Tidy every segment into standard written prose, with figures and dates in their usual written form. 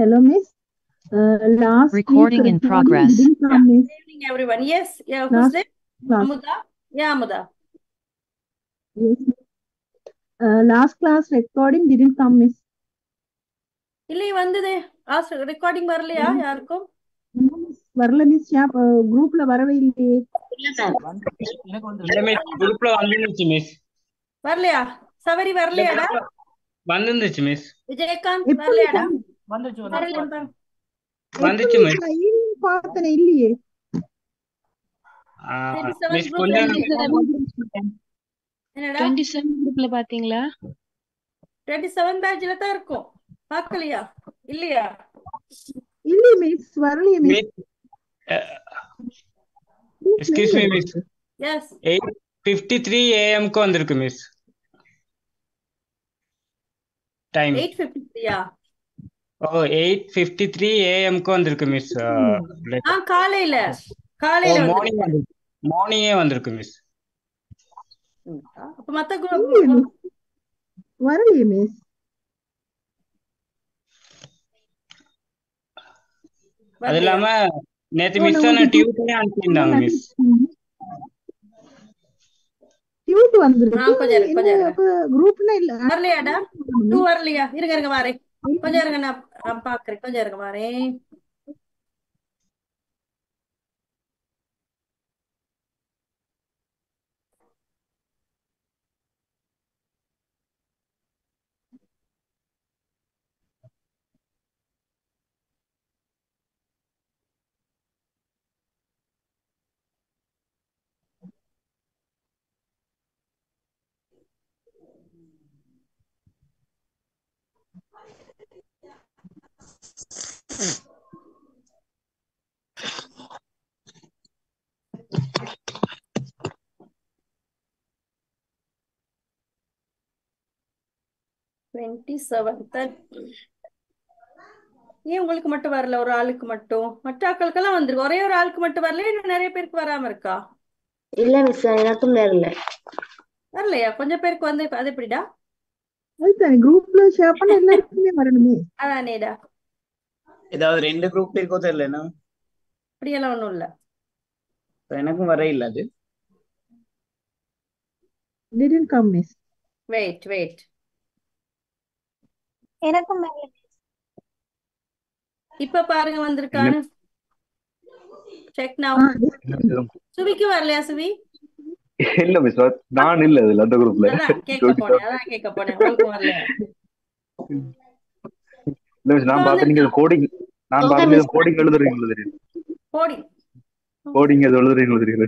Hello, Miss. Last Recording week in recording progress. didn't Yeah. come, Miss. Good evening, everyone. Yes. Yeah. Who's Last there? class. Amuda. Yeah, Amuda. Yes. Last class recording didn't come, Miss. இல்லையே வந்ததே recording வரலையா யாருக்கும்? வரல miss. குரூப்ல வரவே இல்லையே. குரூப்ல வந்துருந்துச்சு மிஸ். வரலையா? சவரி வரலையாடா? வந்துருந்துச்சு மிஸ். விஜயகாந்த் வரலையாடா? வந்துச்சு மிஸ். பார்த்தனே இல்லையே. மிஸ் கொஞ்சம் என்னடா 27 குரூப்ல பாத்தீங்களா? 27 பேட்ச்ல தான் இருக்கும். பார்க்கலையா? இல்லையா? இல்லையே மிஸ். வரலையே miss. Excuse me miss. Yes 8:53 AM க்கு வந்திருக்கு மிஸ். டைம் 8:53யா? ஓ 8:53 AM க்கு வந்திருக்கு மிஸ். காலையில வந்து மார்னிங்கே வந்திருக்கு மிஸ். அப்ப மத்த குரூப் வரலையே மிஸ். அது இல்லாம நேத்து மிஸ் ஆன டியூட்டரே அனுப்பியிருந்தாங்க மிஸ். டியூட் வந்திருக்கு. கொஞ்சம் குரூப்ல இல்ல. வரலையாடா? 2 வரலையா? இருங்க வரேன். கொஞ்சம் இருங்க, நான் பாக்குறேன். கொஞ்சம் இருங்க வரேன். ஏன் உங்களுக்கு மட்டும் வரல? ஒரு ஆளுக்கு மட்டும். மற்ற ஆட்களுக்கெல்லாம் வந்துருக்கு. ஒரே ஒரு ஆளுக்கு மட்டும் வரல, இன்னும் நிறைய பேருக்கு வராம இருக்கா? இல்ல மிஸ், எனக்கும் வரலையா? கொஞ்சம் பேருக்கு வந்து அது எப்படிடா? குரூப்ல ஷேர் பண்ண எல்லாருக்குமே வரணுமே. அதானேடா. ஏதாவது 2 குரூப் இருக்கோ தெரியலனா? அப்படியெல்லாம் ஒண்ணும் இல்ல. எனக்கும் வர இல்ல அது. Didn't come, miss. Wait. எனக்கும் வரல. இப்ப பாருங்க வந்திருக்கான்னு. செக் நவ. சுவிக்கு வரலையா சுவி? இல்ல மிஸ், நான் இல்ல அதுல அந்த குரூப்ல. அதான் கேட்க போனேன். உங்களுக்கு வரலையா? இல்ல மிஸ், நான் பாத்து நீங்க கோடிங் எழுதுறீங்களா தெரியும். கோடிங் எழுதுறீங்களா தெரியும்.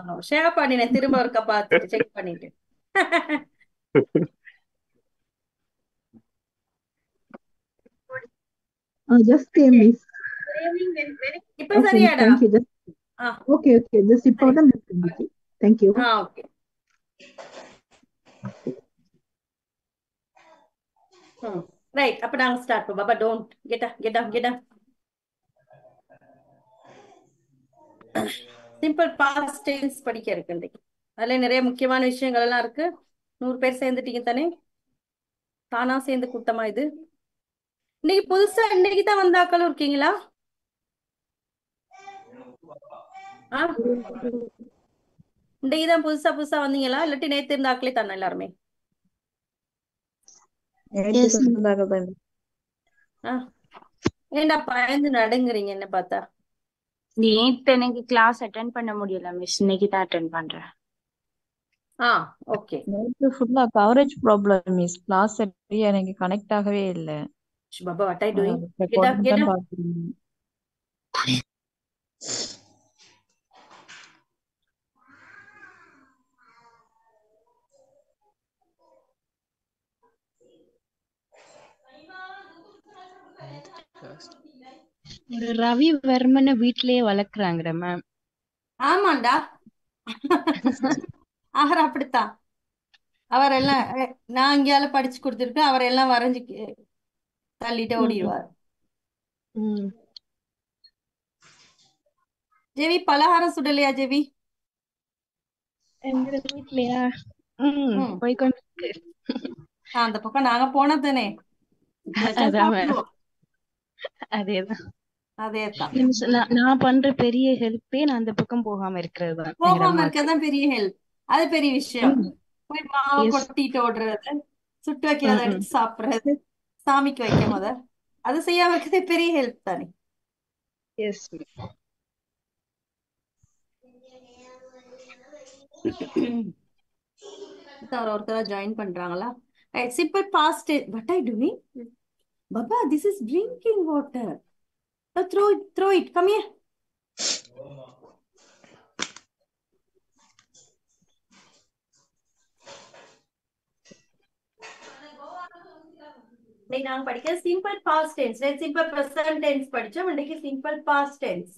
நோ ஷேர் பண்ணினேன். திரும்ப ஒருக்க பார்த்துட்டு செக் பண்ணிட்டு. Just came, miss. இப்ப சரியாடா? Thank you. Okay. Just இப்போதான் miss. Thank you. Okay. Right. அப்ப நாங்க ஸ்டார்ட் பண்ணோம். பாபா don't get down. Simple past tense படிக்க இருக்கு இன்னைக்கு. அதுல நிறைய முக்கியமான விஷயங்கள் எல்லாம் இருக்கு. 100 பேர் சேர்ந்துட்டீங்க தானே? தானா சேர்ந்து கூட்டமா இது? இன்னைக்கு புதுசா இன்னைக்கு தான் வந்தாக்களும் இருக்கீங்களா? இன்னைக்குதான் புதுசா வந்தீங்களா? இல்லாட்டி நேத்து இருந்தாக்களே தானே எல்லாருமே? ஏண்டா பயந்து நடுங்குறீங்க என்ன பார்த்தா? நேத்து எனக்கு கிளாஸ் அட்டெண்ட் பண்ண முடியல மிஸ், இன்னைக்கு தான் அட்டெண்ட் பண்றேன். ஓகே. நேத்து ஃபுல்லா கவரேஜ் ப்ராப்ளம் மிஸ். கிளாஸ் சரியா எனக்கு கனெக்ட் ஆகவே இல்ல. Baba what I doing? ஒரு ரவிவர்மனை வீட்லயே வளர்க்குறாங்க மேம். ஆமாண்டா. அவர் அப்படித்தான். அவரெல்லாம் நான் இங்கேயால படிச்சு கொடுத்துருக்கேன். அவரெல்லாம் வரைஞ்சு தள்ளிட்டு ஓடிடுவார். ஜெவி பலகாரம் சுடலையா ஜெவி? எங்க வீட்லயா? போய்கொண்டு அந்த பக்கம் நாங்க போனதானே. அதேதான். அதேதான். நான் பண்ற பெரிய ஹெல்ப்பே நான் அந்த பக்கம் போகாம இருக்கிறது தான் எங்க போகாம அம்மாக்கு. இருக்கதான் பெரிய ஹெல்ப். அது பெரிய விஷயம். போய் மாவை எஸ். கொட்டிட்டு ஓடுறது, சுட்டு வைக்கிறத எடுத்து சாப்பிடுறது, சாமிக்கு வைக்கும் போத அது செய்யாம இருக்கிறதே பெரிய ஹெல்ப் தானே. எஸ். ஒருத்தரா ஜாயின் பண்றாங்களா? Simple past. What are you doing? Baba, this is drinking water. Throw it. Come here. நாங்க படிக்கிற simple past tense, simple present tense படிச்சோம். இன்னைக்கு simple past tense.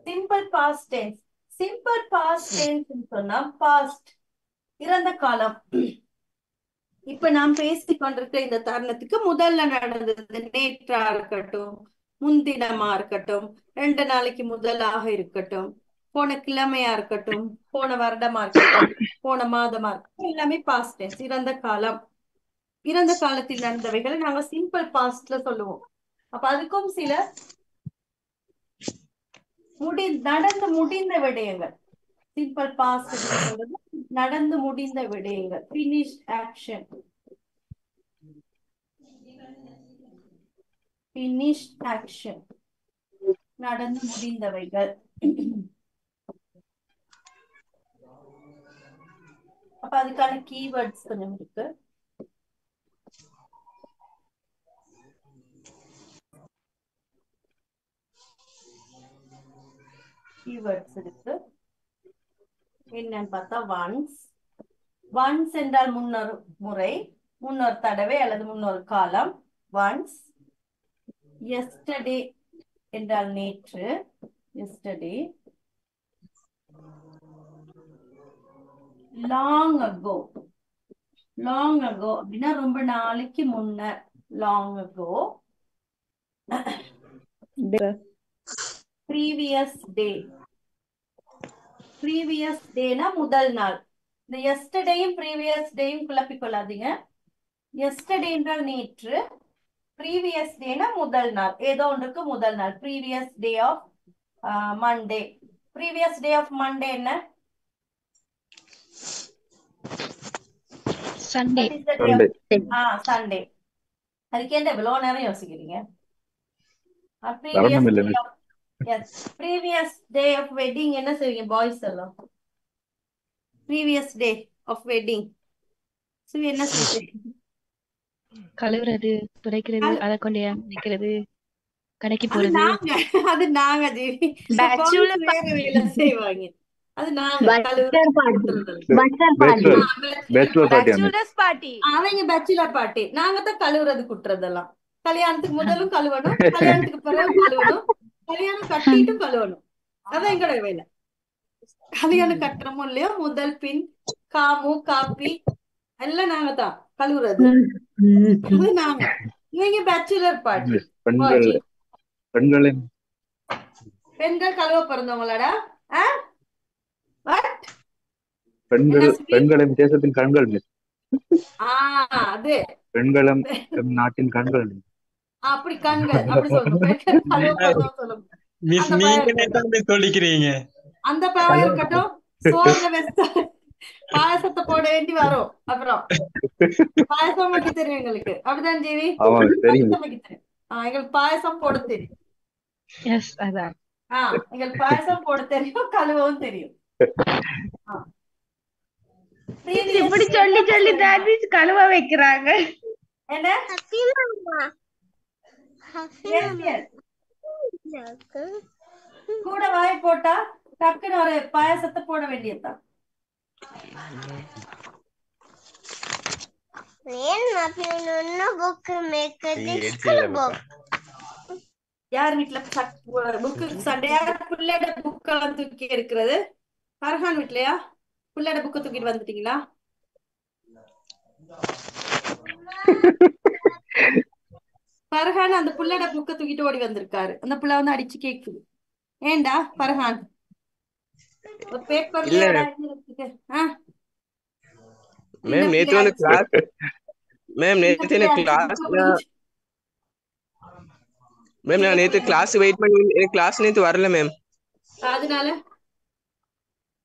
Simple past tense. Simple past tense சொன்னா past, இறந்த காலம். இப்ப நாம் பேசிக் கொண்டிருக்கிற இந்த தருணத்துக்கு முதல்ல நடந்தது நேற்றா இருக்கட்டும், முன்தினமா இருக்கட்டும், 2 நாளைக்கு முதலாக இருக்கட்டும், போன கிழமையா இருக்கட்டும், போன வருடமா இருக்கட்டும், போன மாதமா இருக்கட்டும், எல்லாமே பாஸ்ட் டென்ஸ், இறந்த காலம். இறந்த காலத்தில் நடந்தவைகளை நாங்க சிம்பிள் பாஸ்ட்ல சொல்லுவோம். அப்ப அதுக்கும் சில நடந்து முடிந்த விடயங்கள். சிம்பிள் பாஸ்ட் சொல்றது நடந்து முடிந்த விடயங்கள், finished action. finished action, நடந்து முடிந்தவைகள். அப்ப அதுக்கான கீவேர்ட்ஸ் கொஞ்சம் இருக்கு. கீவேர்ட்ஸ் இருக்கு. என்னன்னு பார்த்தா ஒன்ஸ் என்றால் முன்னொரு முறை, முன்னொரு தடவை அல்லது முன்னொரு காலம், ஒன்ஸ். yesterday என்றால் நேற்று, yesterday. long ago அப்படின்னா ரொம்ப நாளைக்கு முன்னர், long ago. previous dayனா முதல் நாள். இந்த எஸ்டர்டேயும் ப்ரீவியஸ் டேயும் குழப்பிக் கொள்ளாதீங்க. எஸ்டர்டே என்றால் நேற்று, ப்ரீவியஸ் டேனா முதல் நாள், ஏதோ ஒன்றுக்கு முதல் நாள். Previous day of Monday. Previous day of Monday என்ன? சண்டே. சண்டே. அதுக்கு என்ன இவ்வளவு நேரம் யோசிக்கிறீங்க? ப்ரீவியஸ் டே ஆஃப் வெட்டிங் என்ன செய்வீங்க பாய்ஸ் எல்லாம்? ப்ரீவியஸ் டே ஆஃப் வெட்டிங் என்ன செய்வீங்க? கழுவுறது, துடைக்கிறது, அதை கொண்டு வைக்கிறது, கடைக்கு அது போறது. நாங்க ஜீவி வேற வேலை செய்வாங்க. அது நாங்க அவங்க பேச்சுலர் பார்ட்டி. நாங்க தான் கழுவுறது குட்டுறதெல்லாம். கல்யாணத்துக்கு முதலும் கழுவணும், கல்யாணத்துக்கு பிறகு கழுவணும், கல்யாணம் கட்டிட்டும் கழுவணும். அதான் எங்களோட வேலை. கல்யாணம் கட்டுறமோ இல்லையோ, முதல் பின் காமு காப்பி எல்லாம் நாங்க தான் கழுவுறது. அது நாங்க. இவங்க பேச்சுலர் பார்ட்டி. பெண்கள் கழுவ பிறந்தவங்களாடா? பெண்களும் தேசத்தின் கண்கள். அது பெண்களும் நாட்டின் கண்கள். அப்படி கண்கள் அப்படி சொல்லணும். பெண்கள் கழுவ பிறந்தவங்க சொல்லணும். அந்த பழம் இருக்கட்டும். சோறுல பாயசத்தை போட வேண்டி வரும். அப்புறம் பாயசம் வைக்க தெரியும் எங்களுக்கு. அப்படிதான் ஜீவி? எங்களுக்கு பாயசம் போட தெரியும். எங்களுக்கு பாயசம் போட தெரியும், கழுவவும் தெரியும். இப்படி சொல்லி சொல்லி தான் கழுவ வைக்கிறாங்க. என்ன கூட வாய் போட்டா டக்குன்னு ஒரு பாயசத்தை போட வேண்டியதுதான். யார் வீட்டுல புக்கு சண்டையா? பிள்ளையோட புக்கெல்லாம் தூக்கி இருக்கிறது. ஃபர்ஹான் வீட்லயா? பிள்ளையோட புக்கை தூக்கிட்டு வந்துட்டீங்களா? ஃபர்ஹான் ஃபர்ஹான் அந்த புள்ளோட புக்க தூக்கிட்டு ஓடி வந்திருக்காரு. அந்த புள்ள வந்து அடிச்சு கேக்குது. ஏண்டா ஃபர்ஹான் ஒரு பேப்பர் இல்ல லேடா இருக்கு. மேம் நேத்து வந்து கிளாஸ் மேம் நேத்து எனக்கு கிளாஸ்ல மேம் நான் நேத்து கிளாஸ் வெயிட் பண்ணி எனக்கு கிளாஸ் நேத்து வரல மேம். அதனால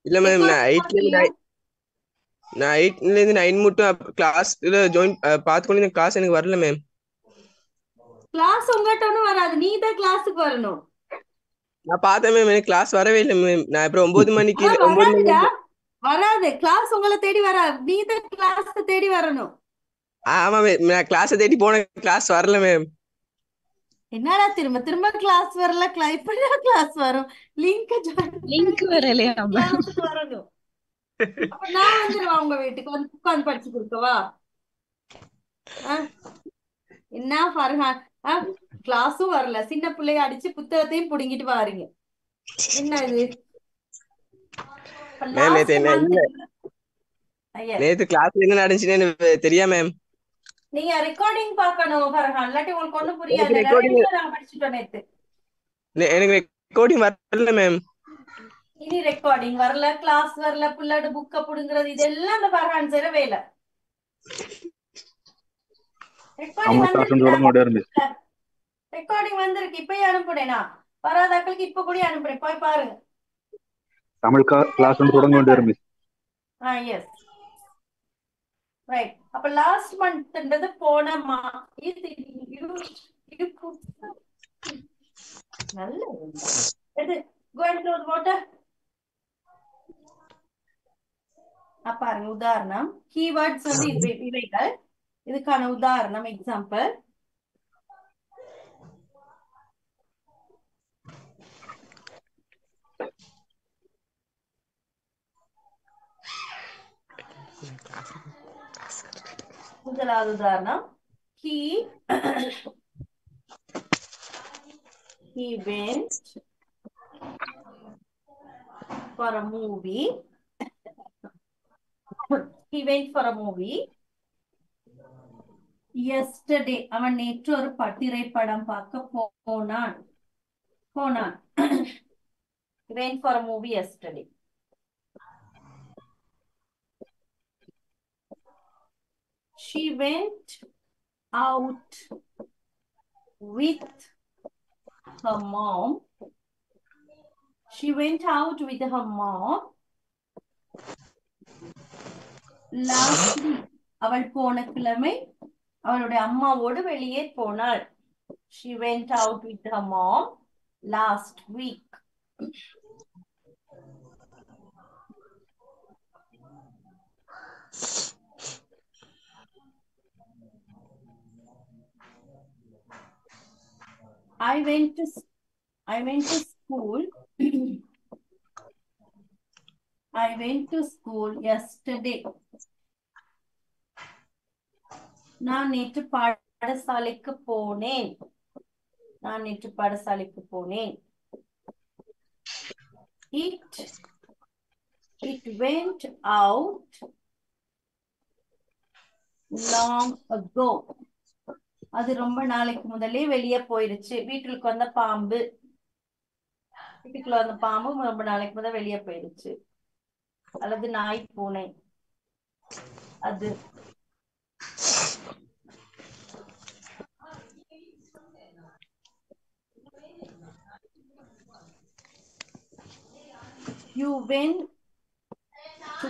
இல்ல மேம் நான் 8ல இருந்து 9 மட்டும் கிளாஸ்ல ஜாயின் பாத்துக்கொண்டு கிளாஸ் எனக்கு வரல மேம். கிளாஸ் உங்ககிட்ட ஒன்றும் வராது, நீ தான் கிளாஸுக்கு வரணும். நான் பார்த்தேன் மேம் எனக்கு கிளாஸ் வரவே இல்லை மேம். நான் அப்புறம் 9 மணிக்கு வராது கிளாஸ் உங்களை தேடி வராது, நீ தான் கிளாஸ் தேடி வரணும். ஆமா மேம் நான் கிளாஸ் தேடி போன கிளாஸ் வரல மேம். என்னடா திரும்ப திரும்ப கிளாஸ் வரல, இப்படிதான் கிளாஸ் வரும். லிங்க் வரலையா கிளாஸுக்கு வரணும். அப்ப நான் வந்துருவா உங்க வீட்டுக்கு வந்து உட்காந்து படிச்சு கொடுக்கவா? என்ன ஃபர்ஹான் கிளாஸும் வரல, சின்ன பிள்ளைய அடிச்சு புத்தகத்தையும் புடுங்கிட்டு வாரீங்க. என்ன இது? நேத்து கிளாஸ்ல என்ன நடந்துச்சுன்னு தெரியா மேம். நீங்க ரெக்கார்டிங் பார்க்கணும் ஃபர்ஹான், இல்லாட்டி உங்களுக்கு ஒண்ணும் புரியாது. நான் படிச்சுட்டோம் நேத்து. எனக்கு ரெக்கார்டிங் வரல மேம். இனி ரெக்கார்டிங் வரல, கிளாஸ் வரல, புள்ளோட புக்க புடுங்கிறது இதெல்லாம் அந்த ஃபர்ஹான் செய்யற வேலை. ரெக்கார்டிங் வந்திருக்கு, இப்பயே அனுப்புனேனா வராதாக்களுக்கு இப்ப கூட அனுப்புறேன், போய் பாருங்க. தமிழ் கிளாஸ் வந்து தொடங்க வேண்டியது மிஸ். S right. அப்ப லாஸ்ட் மந்த்ன்றது போன இது நல்ல இது go and throw the water. பாருங்க உதாரணம் கீவேர்ட்ஸ் வந்து இவைகள். இதுக்கான உதாரணம் எக்ஸாம்பிள். முதலாவது உதாரணம் he went for a movie. He went for a movie yesterday. அவன் நேற்று ஒரு திரைப்படம் பார்க்க போனான். He went for a movie yesterday. She went out with her mom. She went out with her mom last week. அவள் போன கிழமை அவளுடைய அம்மாவோடு வெளியே போனாள். She went out with her mom last week. I went to school. I went to school yesterday. நான் நேற்று பாடசாலைக்கு போனேன். It went out long ago. அது ரொம்ப நாளைக்கு முதலே வெளியே போயிருச்சு. வீட்டுக்கு வந்த பாம்பு ரொம்ப நாளைக்கு முதல் வெளியே போயிருச்சு. அல்லது நாய் பூனை அது. You went to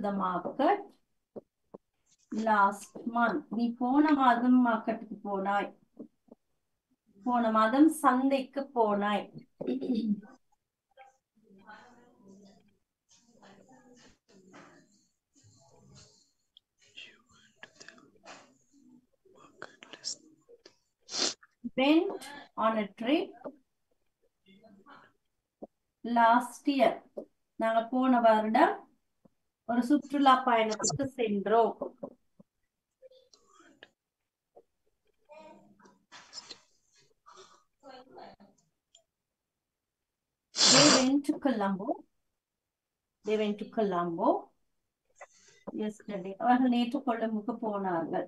the market. Last month. நீ போன மாதம் மார்க்கெட்டுக்கு போனாய். போன மாதம் சந்தைக்கு போனாய். Went on a trip last year. நாங்க போன வருடம் ஒரு சுற்றுலா பயணத்துக்கு சென்றோம். They went to Colombo yesterday. அவர்கள் நேற்று கொழும்புக்கு போனார்கள்.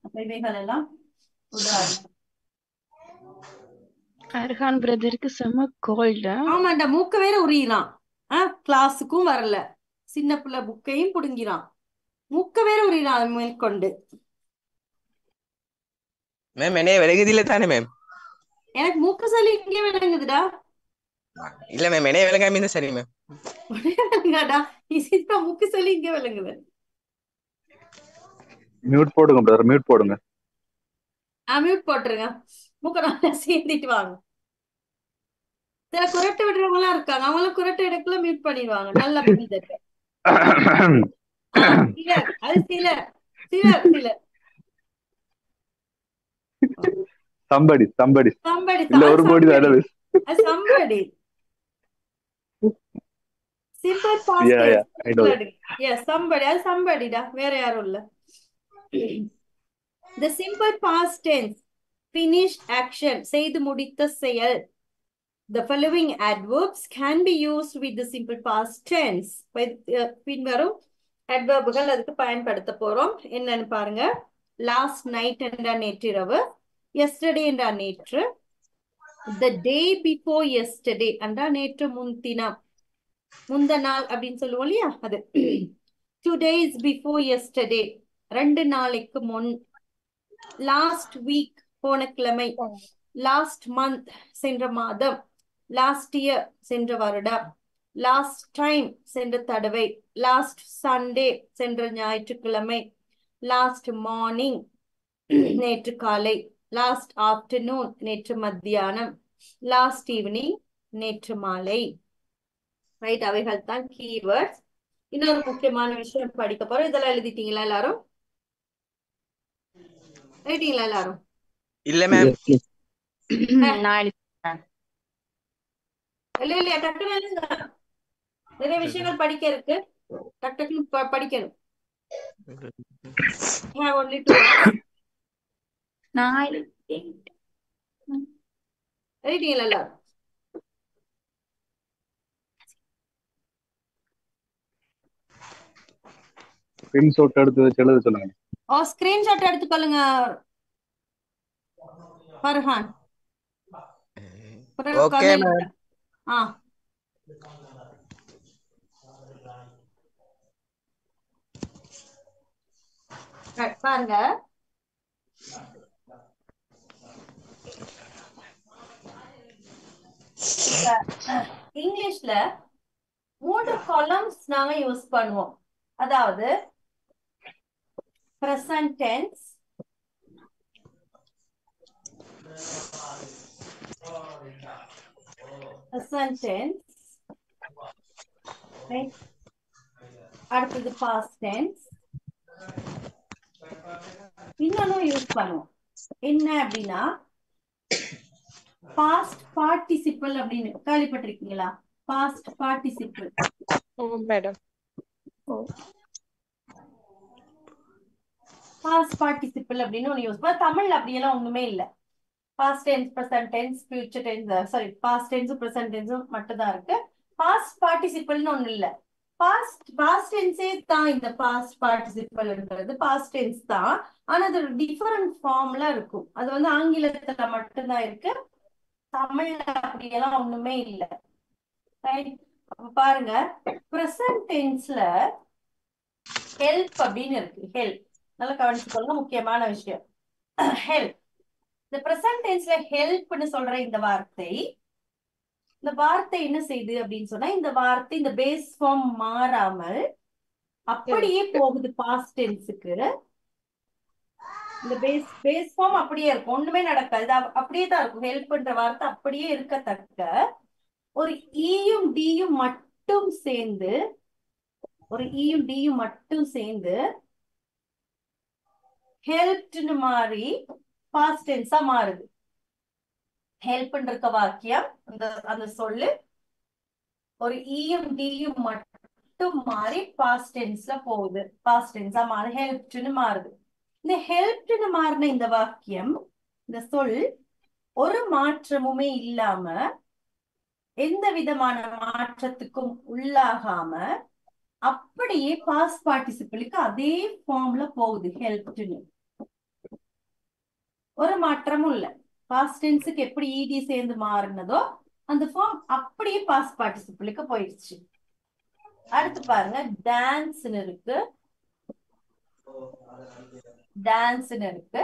அப்ப இவைகள் எல்லாம் உதாரணம். அர்ஹான் பிரதருக்கு செம கோல்டு. ஆமாண்டா, மூக்க வேற உரியிறான். கிளாஸுக்கும் வரல, சின்ன பிள்ளை புக்கையும் புடுங்கிறான், மூக்க வேற உரியிறான் மேற்கொண்டு. மேம் என்னைய விலகுதில்ல தானே மேம்? எனக்கு மூக்கு சளி இங்கே விளங்குதுடா. இல்ல மேம் என்னைய விலகாம இருந்தா சரி மேம். விளங்காடா, இசிதா மூக்கு சளி இங்கே விளங்குது. மியூட் போடுங்க பிரதர், மியூட் போடுங்க. மியூட் போட்டுருங்க, மூக்க நல்லா சேர்ந்துட்டு வாங்க. சில குரட்டை விடுறவங்க எல்லாம் இருக்காங்க, அவங்க எல்லாம் குரட்டை எடுக்கல மியூட் பண்ணிடுவாங்க. நல்லா பிடித்தது. சிலர், அது சிலர் சிலர் சிலர் somebody somebody இல்ல ஒரு கோடி தான் somebody somebody simple past tense. I know. Yes, somebody, அது somebody டா, வேற யாரும் இல்ல. The simple past tense, finished action, செய்து முடித்த செயல். The following adverbs can be used with the simple past tense. பின்வரும் adverbகள் அதுக்கு பயன்படுத்த போறோம். என்னன்னு பாருங்க. Last night என்றா நேற்றிரவு, yesterday என்றா நேற்று, the day before yesterday என்றா நேற்று முன்தினம், முந்த நாள் அப்படின்னு சொல்லுவோம் இல்லையா அது. 2 days before yesterday, 2 நாளைக்கு முன். லாஸ்ட் வீக் போன கிழமை, லாஸ்ட் மந்த் சென்ற மாதம், லாஸ்ட் இயர் சென்ற வருடம், லாஸ்ட் டைம் சென்ற தடவை, லாஸ்ட் சண்டே சென்ற ஞாயிற்றுக்கிழமை, லாஸ்ட் மார்னிங் நேற்று காலை, லாஸ்ட் ஆஃப்டர்நூன் நேற்று மத்தியானம், லாஸ்ட் ஈவினிங் நேற்று மாலை. ரைட், அவைகள் தான் கீவேர்ட்ஸ். இன்னொரு முக்கியமான விஷயம் படிக்க போறோம். இதெல்லாம் எழுதிட்டீங்களா எல்லாரும்? எழுதிட்டீங்களா எல்லாரும்? இல்ல மேம். இல்லையா, டக்குனு எழுதுங்க. நிறைய விஷயங்கள் படிக்க இருக்கு, டக்குனு படிக்கணும். only 2 எழுதிட்டீங்களா எல்லாரும்? ஸ்கிரீன்ஷாட் எடுத்து வச்சு எழுத சொல்லுங்க. ஸ்கிரீன்ஷாட் எடுத்துக்கொள்ளுங்க ஃபர்ஹான். Okay ma'am. பாருங்க, இங்கிலீஷ்ல 3 காலம்ஸ் நாங்க யூஸ் பண்ணுவோம். அதாவது present tense, right? அடுத்தது past tense, இன்னொன்னும் யூஸ் பண்ணுவோம். என்ன அப்படின்னா past participle அப்படின்னு கேள்விப்பட்டிருக்கீங்களா? past participle. Madam. past participle அப்படின்னு ஒண்ணு யூஸ் பண்ண. தமிழ்ல அப்படியெல்லாம் ஒண்ணுமே இல்ல. past tense, present tense, future tense, sorry, past tense, present tense மட்டும் தான் இருக்கு. past participleன்னு ஒண்ணு இல்ல. past tense தான் இந்த past participleன்றது past tense தான். ஆனா அது டிஃபரண்ட் ஃபார்ம்ல இருக்கும். அது வந்து ஆங்கிலத்துல மட்டும்தான் இருக்கு, தமிழ்ல அப்படியெல்லாம் ஒண்ணுமே இல்ல. பாருங்க, present tenseல help அப்படின்னு இருக்கு. help நல்லா கவனிச்சுக்கொள்ளுங்க, முக்கியமான விஷயம். help, இந்த present tenseல helpனு சொல்ற இந்த வார்த்தை என்ன செய்யுது அப்படின்னு சொன்னா, இந்த வார்த்தை இந்த பேஸ் ஃபார்ம் மாறாமல் அப்படியே போகுது past tenseக்கு. இந்த பேஸ் ஃபார்ம் அப்படியே இருக்கும், ஒண்ணுமே நடக்காது, அப்படியே தான் இருக்கும். ஹெல்ப்ன்ற வார்த்தை அப்படியே இருக்கத்தக்க ஒரு ஈயும் டியும் மட்டும் சேர்ந்து ஹெல்ப்னு மாறி பாஸ்ட் டென்ஸா மாறுது. ஹெல்ப்ன்ற இருக்க வாக்கியம், அந்த சொல்லு ஒரு ஈயும் டியும் மட்டும் மாறி பாஸ்ட் டென்ஸ்ல போகுது, பாஸ்ட் டென்ஸா மாறி ஹெல்ப்னு மாறுது. இந்த ஹெல்ப்னு மாறின இந்த வாக்கியம், இந்த சொல் ஒரு மாற்றமுமே இல்லாம, எந்த விதமான மாற்றத்துக்கும் உள்ளாகாம அப்படியே பாஸ்ட் பார்ட்டிசிபிளுக்கு அதே ஃபார்ம்ல போகுது ஹெல்ப்னு. ஒரு மாற்றமும் இல்ல. பாஸ்ட் டென்ஸுக்கு எப்படி ed சேர்ந்து மாறினதோ அந்த ஃபார்ம் அப்படியே பாஸ்ட் பார்ட்டிசிபிளுக்கு போயிடுச்சு. அடுத்து பாருங்க, டான்ஸ்னு இருக்கு. டான்ஸ்னு இருக்கு.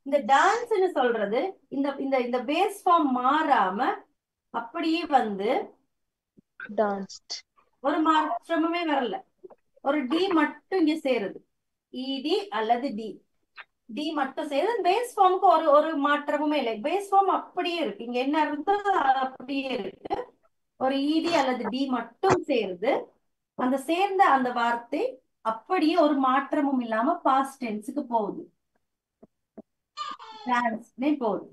இந்த டான்ஸ்னு சொல்றது இந்த இந்த இந்த பேஸ் ஃபார்ம் மாறாம அப்படியே வந்து danced, ஒரு மாற்றமுமே வரல. ஒரு டி மட்டும் இங்க சேருது. இடி அல்லது டி, டி மட்டும் சேருது. பேஸ் ஃபார்முக்கு ஒரு ஒரு மாற்றமுமே இல்லை. பேஸ் ஃபார்ம் அப்படியே இருக்கு. இங்க என்ன இருந்தோ அது அப்படியே இருக்கு. ஒரு இடி அல்லது டி மட்டும் சேருது. அந்த சேர்ந்த அந்த வார்த்தை அப்படியே ஒரு மாற்றமும் இல்லாம பாஸ்ட் டென்ஸுக்கு போகுது. டான்ஸ்னே போகுது.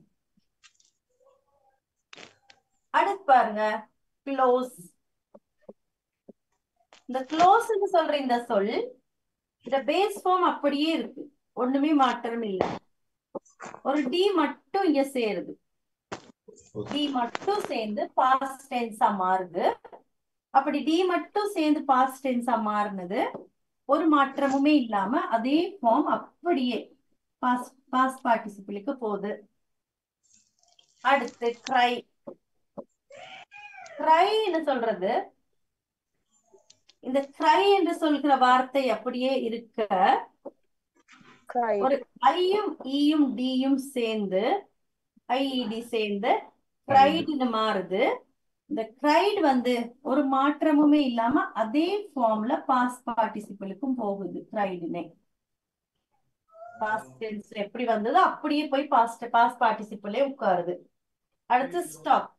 அடுத்து பாருங்க, க்ளோஸ். இந்த க்ளோஸ்ன்னு சொல்ற இந்த சொல் இந்த பேஸ் ஃபார்ம் அப்படியே இருக்கு. ஒண்ணுமே மாற்றம் இல்லை. ஒரு டி மட்டும் இங்க சேருது. டி மட்டும் சேர்ந்து பாஸ்ட் டென்ஸா மாறுது. அப்படி டி மட்டும் சேர்ந்து பாஸ்ட் டென்ஸா மாறினது ஒரு மாற்றமுமே இல்லாம அதே ஃபார்ம் அப்படியே பாஸ்ட் பார்ட்டிசிபிளுக்கு போகுது. அடுத்து க்ரை. க்ரைன்னு சொல்றது இந்த க்ரை என்று சொல்கிற வார்த்தை அப்படியே இருக்க ஒரு ஐயும் ஈயும் டியும் சேர்ந்து ஐஇடி சேர்ந்து க்ரைடுன்னு மாறுது. இந்த க்ரைட் வந்து ஒரு மாற்றமுமே இல்லாம அதே ஃபார்ம்ல பாஸ்ட் பார்ட்டிசிபிளுக்கும் போகுது. க்ரைடுனே பாஸ்ட் டென்ஸ் எப்படி வந்ததோ அப்படியே போய் பாஸ்ட் பார்ட்டிசிபிளே உட்காருது. அடுத்து ஸ்டாப்.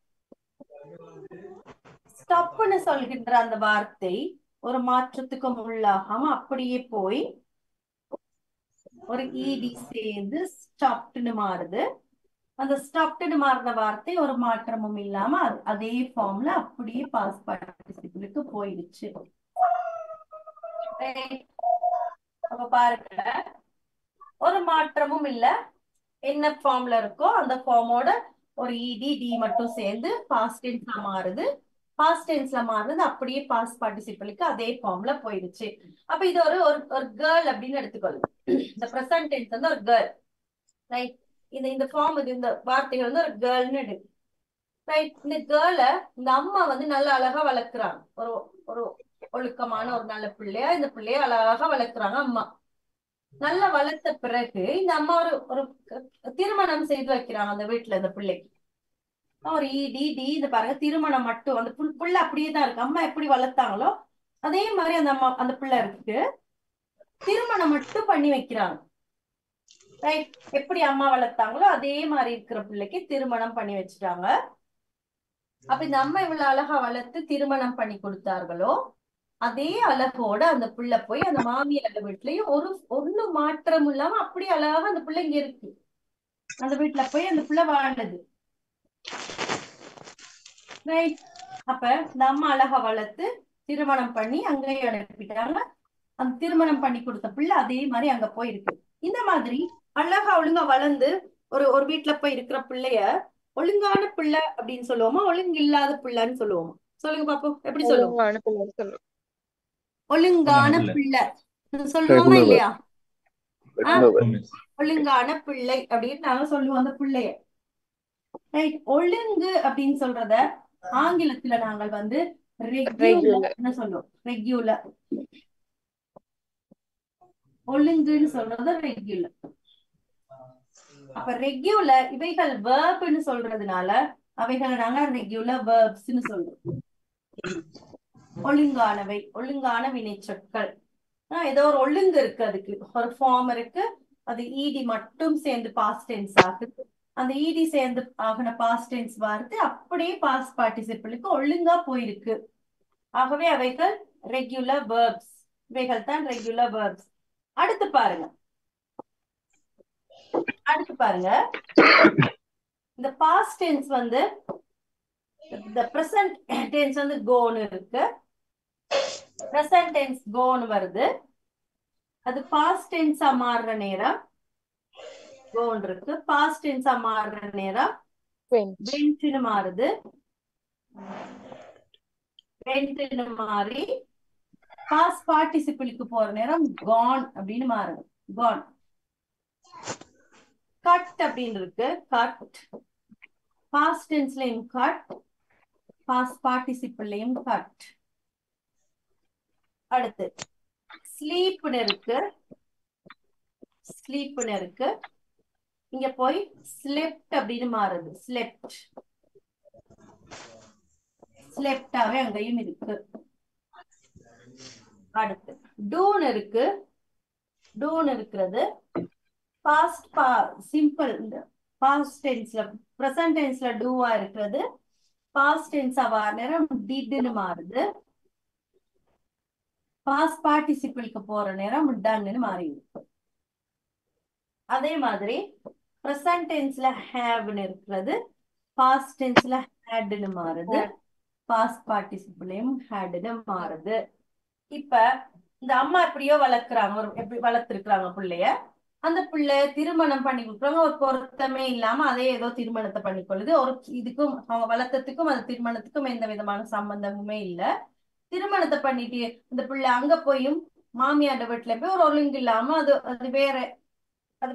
ஸ்டாப்னு சொல்கின்ற அந்த வார்த்தை ஒரு மாற்றத்துக்கும் உள்ளாகாம அப்படியே போய் ஒரு இடி சேர்ந்து ஸ்டாப்ட்னு மாறுது. அந்த ஸ்டாப்ட்னு மாறின வார்த்தை ஒரு மாற்றமும் இல்லாம அதே ஃபார்ம்ல அப்படியே பாஸ்ட் பார்ட்டிசிபிளுக்கு போயிடுச்சு. அப்ப பாருங்க, ஒரு மாற்றமும் இல்ல. என்ன ஃபார்ம்ல இருக்கோ அந்த ஃபார்மோட ஒரு இடி டி மட்டும் சேர்ந்து பாஸ்ட் டென்ஸ்ல மாறுது. பாஸ்ட் டென்ஸ்ல மாறுது அப்படியே பாஸ்ட் பார்ட்டிசிபிளுக்கு அதே ஃபார்ம்ல போயிடுச்சு. அப்ப இது ஒரு ஒரு கேர்ள் அப்படின்னு எடுத்துக்கொள்ளும். இந்த பிரசன்ட் டென்ஸ் வந்து ஒரு கேர்ள், ரைட்? இந்த ஃபார்ம் இந்த வார்த்தைகள் வந்து ஒரு கேர்ள்னு எடுக்கு, ரைட்? இந்த கேர்ளை இந்த அம்மா வந்து நல்ல அழகா வளர்க்குறாங்க. ஒரு ஒரு ஒழுக்கமான ஒரு நல்ல பிள்ளையா இந்த பிள்ளைய அழகா வளர்க்குறாங்க அம்மா. நல்லா வளர்த்த பிறகு இந்த அம்மா ஒரு ஒரு திருமணம் செய்து வைக்கிறாங்க அந்த வீட்டுல இந்த பிள்ளைக்கு. ஒரு டி இந்த பாருங்க, திருமணம் மட்டும் அந்த புள்ள அப்படியே தான் இருக்கு. அம்மா எப்படி வளர்த்தாங்களோ அதே மாதிரி அந்த அம்மா அந்த பிள்ளை இருக்கு. திருமணம் மட்டும் பண்ணி வைக்கிறாங்க, ரைட்? எப்படி அம்மா வளர்த்தாங்களோ அதே மாதிரி இருக்கிற பிள்ளைக்கு திருமணம் பண்ணி வச்சுட்டாங்க. அப்ப இந்த அம்மா இவ்வளவு அழகா வளர்த்து திருமணம் பண்ணி கொடுத்தார்களோ அதே அழகோட அந்த பிள்ளை போய் அந்த மாமியார் வீட்லயும் ஒண்ணு மாற்றம் இல்லாம அப்படியே அழகா அந்த பிள்ளை இங்க இருக்கு. அந்த வீட்டுல போய் அந்த பிள்ளை வாழ்ந்தது, ரைட்? அப்ப இந்த அம்மா அழகா வளர்த்து திருமணம் பண்ணி அங்கேயே அனுப்பிட்டாங்க. அந்த திருமணம் பண்ணி கொடுத்த பிள்ளை அதே மாதிரி அங்க போயிருக்கு. இந்த மாதிரி அழகா ஒழுங்கா வளர்ந்து ஒரு வீட்டுல போய் இருக்கிற பிள்ளைய ஒழுங்கான பிள்ளை அப்படின்னு சொல்லுவோமா, ஒழுங்கு இல்லாத பிள்ளைன்னு சொல்லுவோமா? சொல்லுங்க பாப்போம், எப்படி சொல்லுவோம்? ஒழுங்கான பிள்ளை சொல்லுவோமா இல்லையா? ஒழுங்கான பிள்ளை அப்படின்னு நாங்க சொல்லுவோம் அந்த பிள்ளைய, ரைட்? ஒழுங்கு அப்படின்னு சொல்றத ஆங்கிலத்துல நாங்கள் வந்து ரெகுலர்னு சொல்லுவோம். ரெகுலர். ஒழுங்குன்னு சொல்றது ரெகுலர். அப்ப ரெகுலர் இவைகள் வேர்ப்னு சொல்றதுனால அவைகளை நாங்க ரெகுலர் வேர்ப்ஸ்னு சொல்றோம். ஒழுங்கானவை, ஒழுங்கான வினைச்சொற்கள். ஏதோ ஒரு ஒழுங்கு இருக்கு, அதுக்கு ஒரு ஃபார்ம் இருக்கு, அது இடி மட்டும் சேர்ந்து பாஸ்ட் டென்ஸ் ஆகுது. அந்த இடி சேர்ந்து ஆகின பாஸ்ட் டென்ஸ் வார்த்தை அப்படியே பாஸ்ட் பார்ட்டிசிபிளுக்கு ஒழுங்கா போயிருக்கு. ஆகவே அவைகள் ரெகுலர் வேர்ப்ஸ். இவைகள் தான் ரெகுலர் வேர்ப்ஸ். அடுத்து பாருங்க, இந்த பாஸ்ட் டென்ஸ் வந்து இந்த பிரசன்ட் டென்ஸ் வந்து கோன்னு இருக்கு. பிரசன்ட் டென்ஸ் கோன்னு வருது. அது பாஸ்ட் டென்ஸா மாறுற நேரம் கோன் இருக்கு. பாஸ்ட் டென்ஸா மாறுற நேரம் வென்ட்னு மாறுது. வென்ட்னு மாறி பாஸ்ட் பார்ட்டிசிபிளுக்கு போற நேரம் கான் அப்படின்னு மாறுது. கான். கட் அப்படின்னு இருக்கு. கட் பாஸ்ட் டென்ஸ்லயும் கட், பாஸ்ட் பார்ட்டிசிபிள்லயும் கட். அடுத்து ஸ்லீப்னு இருக்கு. ஸ்லீப்னு இருக்கு. இங்க போய் ஸ்லெப்ட் அப்படின்னு மாறுது. ஸ்லெப்ட் ஸ்லெப்டாவே அங்கேயும் இருக்கு. அடுத்து டூன்னு இருக்கு. டூன்னு இருக்கிறது பாஸ்ட் சிம்பிள் பாஸ்ட் டென்ஸ்ல பிரசன்ட் டென்ஸ்ல டூவா இருக்கிறது பாஸ்ட் டென்ஸ் வர நேரம் டிட்னு மாறுது. பாஸ்ட் பார்ட்டிசிபிளுக்கு போற நேரம் டன்னு மாறி இருக்கு. அதே மாதிரி பிரசன்ட் டென்ஸ்ல ஹேவ்னு இருக்கிறது பாஸ்ட் டென்ஸ்ல ஹேட்னு மாறுது. பாஸ்ட் பார்ட்டிசிபிளையும் ஹேட்னு மாறுது. இப்ப இந்த அம்மா எப்படியோ வளர்க்குறாங்க, எப்படி வளர்த்துருக்குறாங்க பிள்ளைய. அந்த பிள்ளை திருமணம் பண்ணி கொடுக்குறாங்க. ஒரு பொருத்தமே இல்லாம அதே ஏதோ திருமணத்தை பண்ணிக்கொள்ளுது. ஒரு இதுக்கும் அவங்க வளர்த்ததுக்கும் அந்த திருமணத்துக்கும் எந்த விதமான சம்பந்தமுமே இல்லை. திருமணத்தை பண்ணிட்டு அந்த பிள்ளை அங்க போயும் மாமியார் வீட்டுல போய் ஒரு ஒழுங்கு இல்லாம அது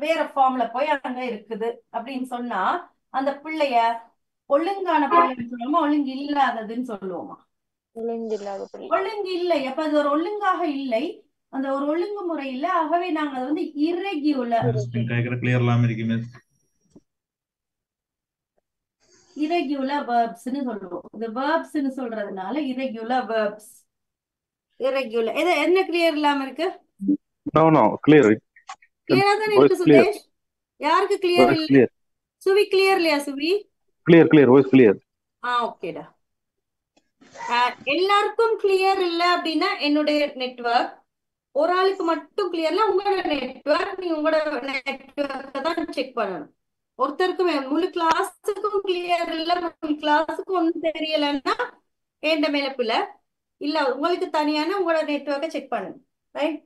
வேற ஃபார்ம்ல போய் அங்க இருக்குது அப்படின்னு சொன்னா அந்த பிள்ளைய ஒழுங்கான பிள்ளைன்னு சொல்லுவோமா ஒழுங்கு இல்லாததுன்னு சொல்லுவோமா? ஒழுங்கு இல்லை. அப்ப அது ஒரு ஒழுங்காக இல்லை, அந்த ஒரு ஒழுங்கு முறை இல்ல. ஆகவே நாங்க அது வந்து இர்ரெகுலர் வேர்ப்ஸ்னு சொல்லுவோம். இந்த வேர்ப்ஸ்னு சொல்றதுனால இர்ரெகுலர் வேர்ப்ஸ். இர்ரெகுலர் என்ன கிளியர் இல்லாம இருக்கு? கிளியரா தானே இருக்கு சுதேஷ்? யாருக்கு கிளியர் இல்ல? சுவி கிளியர் இல்லையா? சுவி கிளியர். ஓகேடா. எல்லாருக்கும் கிளியர் இல்ல அப்படின்னா என்னுடைய நெட்வொர்க், ஒரு ஆளுக்கு மட்டும் கிளியர்ல உங்களோட நெட்வொர்க், நீங்க உங்களோட நெட்வொர்க்கை தான் செக் பண்ணணும். ஒருத்தருக்கும் முழு கிளாஸுக்கும் கிளியர் இல்ல, முழு கிளாஸுக்கும் ஒன்றும் தெரியலன்னா ஏண்ட மேலப்புல இல்ல, உங்களுக்கு தனியான உங்களோட நெட்வொர்க்கை செக் பண்ணணும். ரைட்?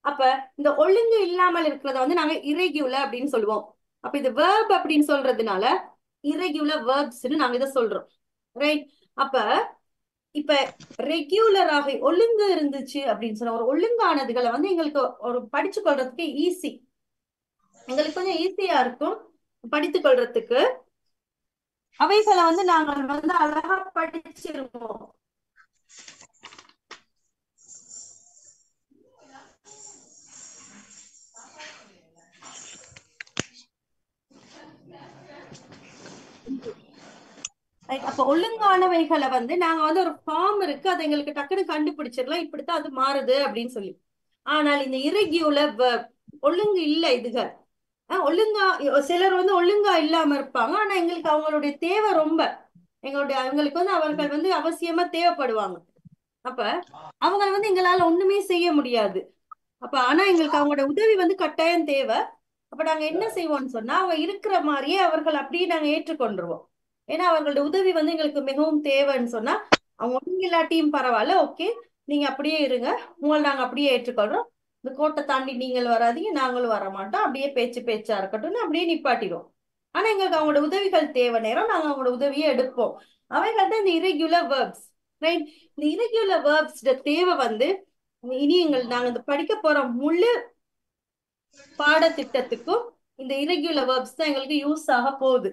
அப்ப இந்த ஒழுங்கு இல்லாமல் இருக்கிறத வந்து நாங்க இர்ரெகுலர் அப்படின்னு சொல்லுவோம். அப்ப இது வேர்ப் அப்படின்னு சொல்றதுனால இர்ரெகுலர் வேர்ப்ஸ்னு நாங்க இதை சொல்றோம். ரைட்? அப்ப இப்ப ரெகுலராக ஒழுங்கு இருந்துச்சு அப்படின்னு சொன்னா ஒரு ஒழுங்கானதுகளை வந்து எங்களுக்கு ஒரு படிச்சு கொள்றதுக்கு ஈஸி, எங்களுக்கு கொஞ்சம் ஈஸியா இருக்கும் படித்து கொள்றதுக்கு. அவைகளை வந்து நாங்கள் வந்து அழகா படிச்சிருவோம். அப்ப ஒழுங்கானவைகளை வந்து நாங்க வந்து ஒரு ஃபார்ம் இருக்கு, அது எங்களுக்கு டக்குன்னு கண்டுபிடிச்சிடலாம் இப்படித்தான் அது மாறுது அப்படின்னு சொல்லி. ஆனால் இந்த இர்ரெகுலர் ஒழுங்கு இல்லை. இதுகள் ஒழுங்கா சிலர் வந்து ஒழுங்கா இல்லாம இருப்பாங்க, ஆனா எங்களுக்கு அவங்களுடைய தேவை ரொம்ப, அவங்களுக்கு வந்து அவர்கள் வந்து அவசியமா தேவைப்படுவாங்க. அப்ப அவங்க வந்து எங்களால ஒண்ணுமே செய்ய முடியாது. அப்ப ஆனா எங்களுக்கு அவங்களோட உதவி வந்து கட்டாயம் தேவை. அப்ப நாங்க என்ன செய்வோம்னு சொன்னா அவங்க இருக்கிற மாதிரியே அவர்கள் அப்படியே நாங்க ஏற்றுக்கொண்டுருவோம். ஏன்னா அவங்களோட உதவி வந்து எங்களுக்கு மிகவும் தேவைன்னு சொன்னா அவங்க ஒழுங்கு இல்லாட்டியும் பரவாயில்ல, ஓகே நீங்க அப்படியே இருங்க, உங்களை நாங்க அப்படியே ஏற்றுக்கொள்றோம், இந்த கோட்டை தாண்டி நீங்கள் வராதீங்க நாங்களும் வர மாட்டோம், அப்படியே பேச்சா இருக்கட்டும்னு அப்படியே நிப்பாட்டிடுவோம். ஆனா எங்களுக்கு அவங்களோட உதவிகள் தேவை நேரம் நாங்க அவங்களோட உதவியை எடுப்போம். அவைகள்தான் இந்த இர்ரெகுலர் வேர்ப்ஸ். ரைட்? இந்த இர்ரெகுலர் வேர்ப்ஸ் தேவை வந்து இனி நாங்க இந்த படிக்க போற முழு பாடத்திட்டத்துக்கும் இந்த இர்ரெகுலர் வேர்ப்ஸ் தான் எங்களுக்கு யூஸ் ஆக போகுது.